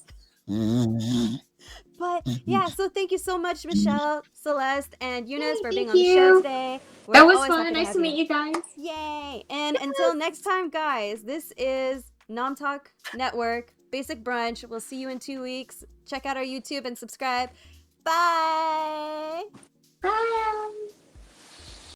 Speaker 2: But yeah, so thank you so much, Michelle, Celeste, and Eunice for being
Speaker 3: thank
Speaker 2: on the show
Speaker 3: you.
Speaker 2: today.
Speaker 3: That
Speaker 2: We're
Speaker 3: was
Speaker 2: always
Speaker 3: fun.
Speaker 2: happy
Speaker 3: Nice
Speaker 2: have
Speaker 3: to meet you guys.
Speaker 2: Yay! And until next time, guys, this is Nom Talk Network, Basic Brunch. We'll see you in 2 weeks. Check out our YouTube and subscribe. Bye!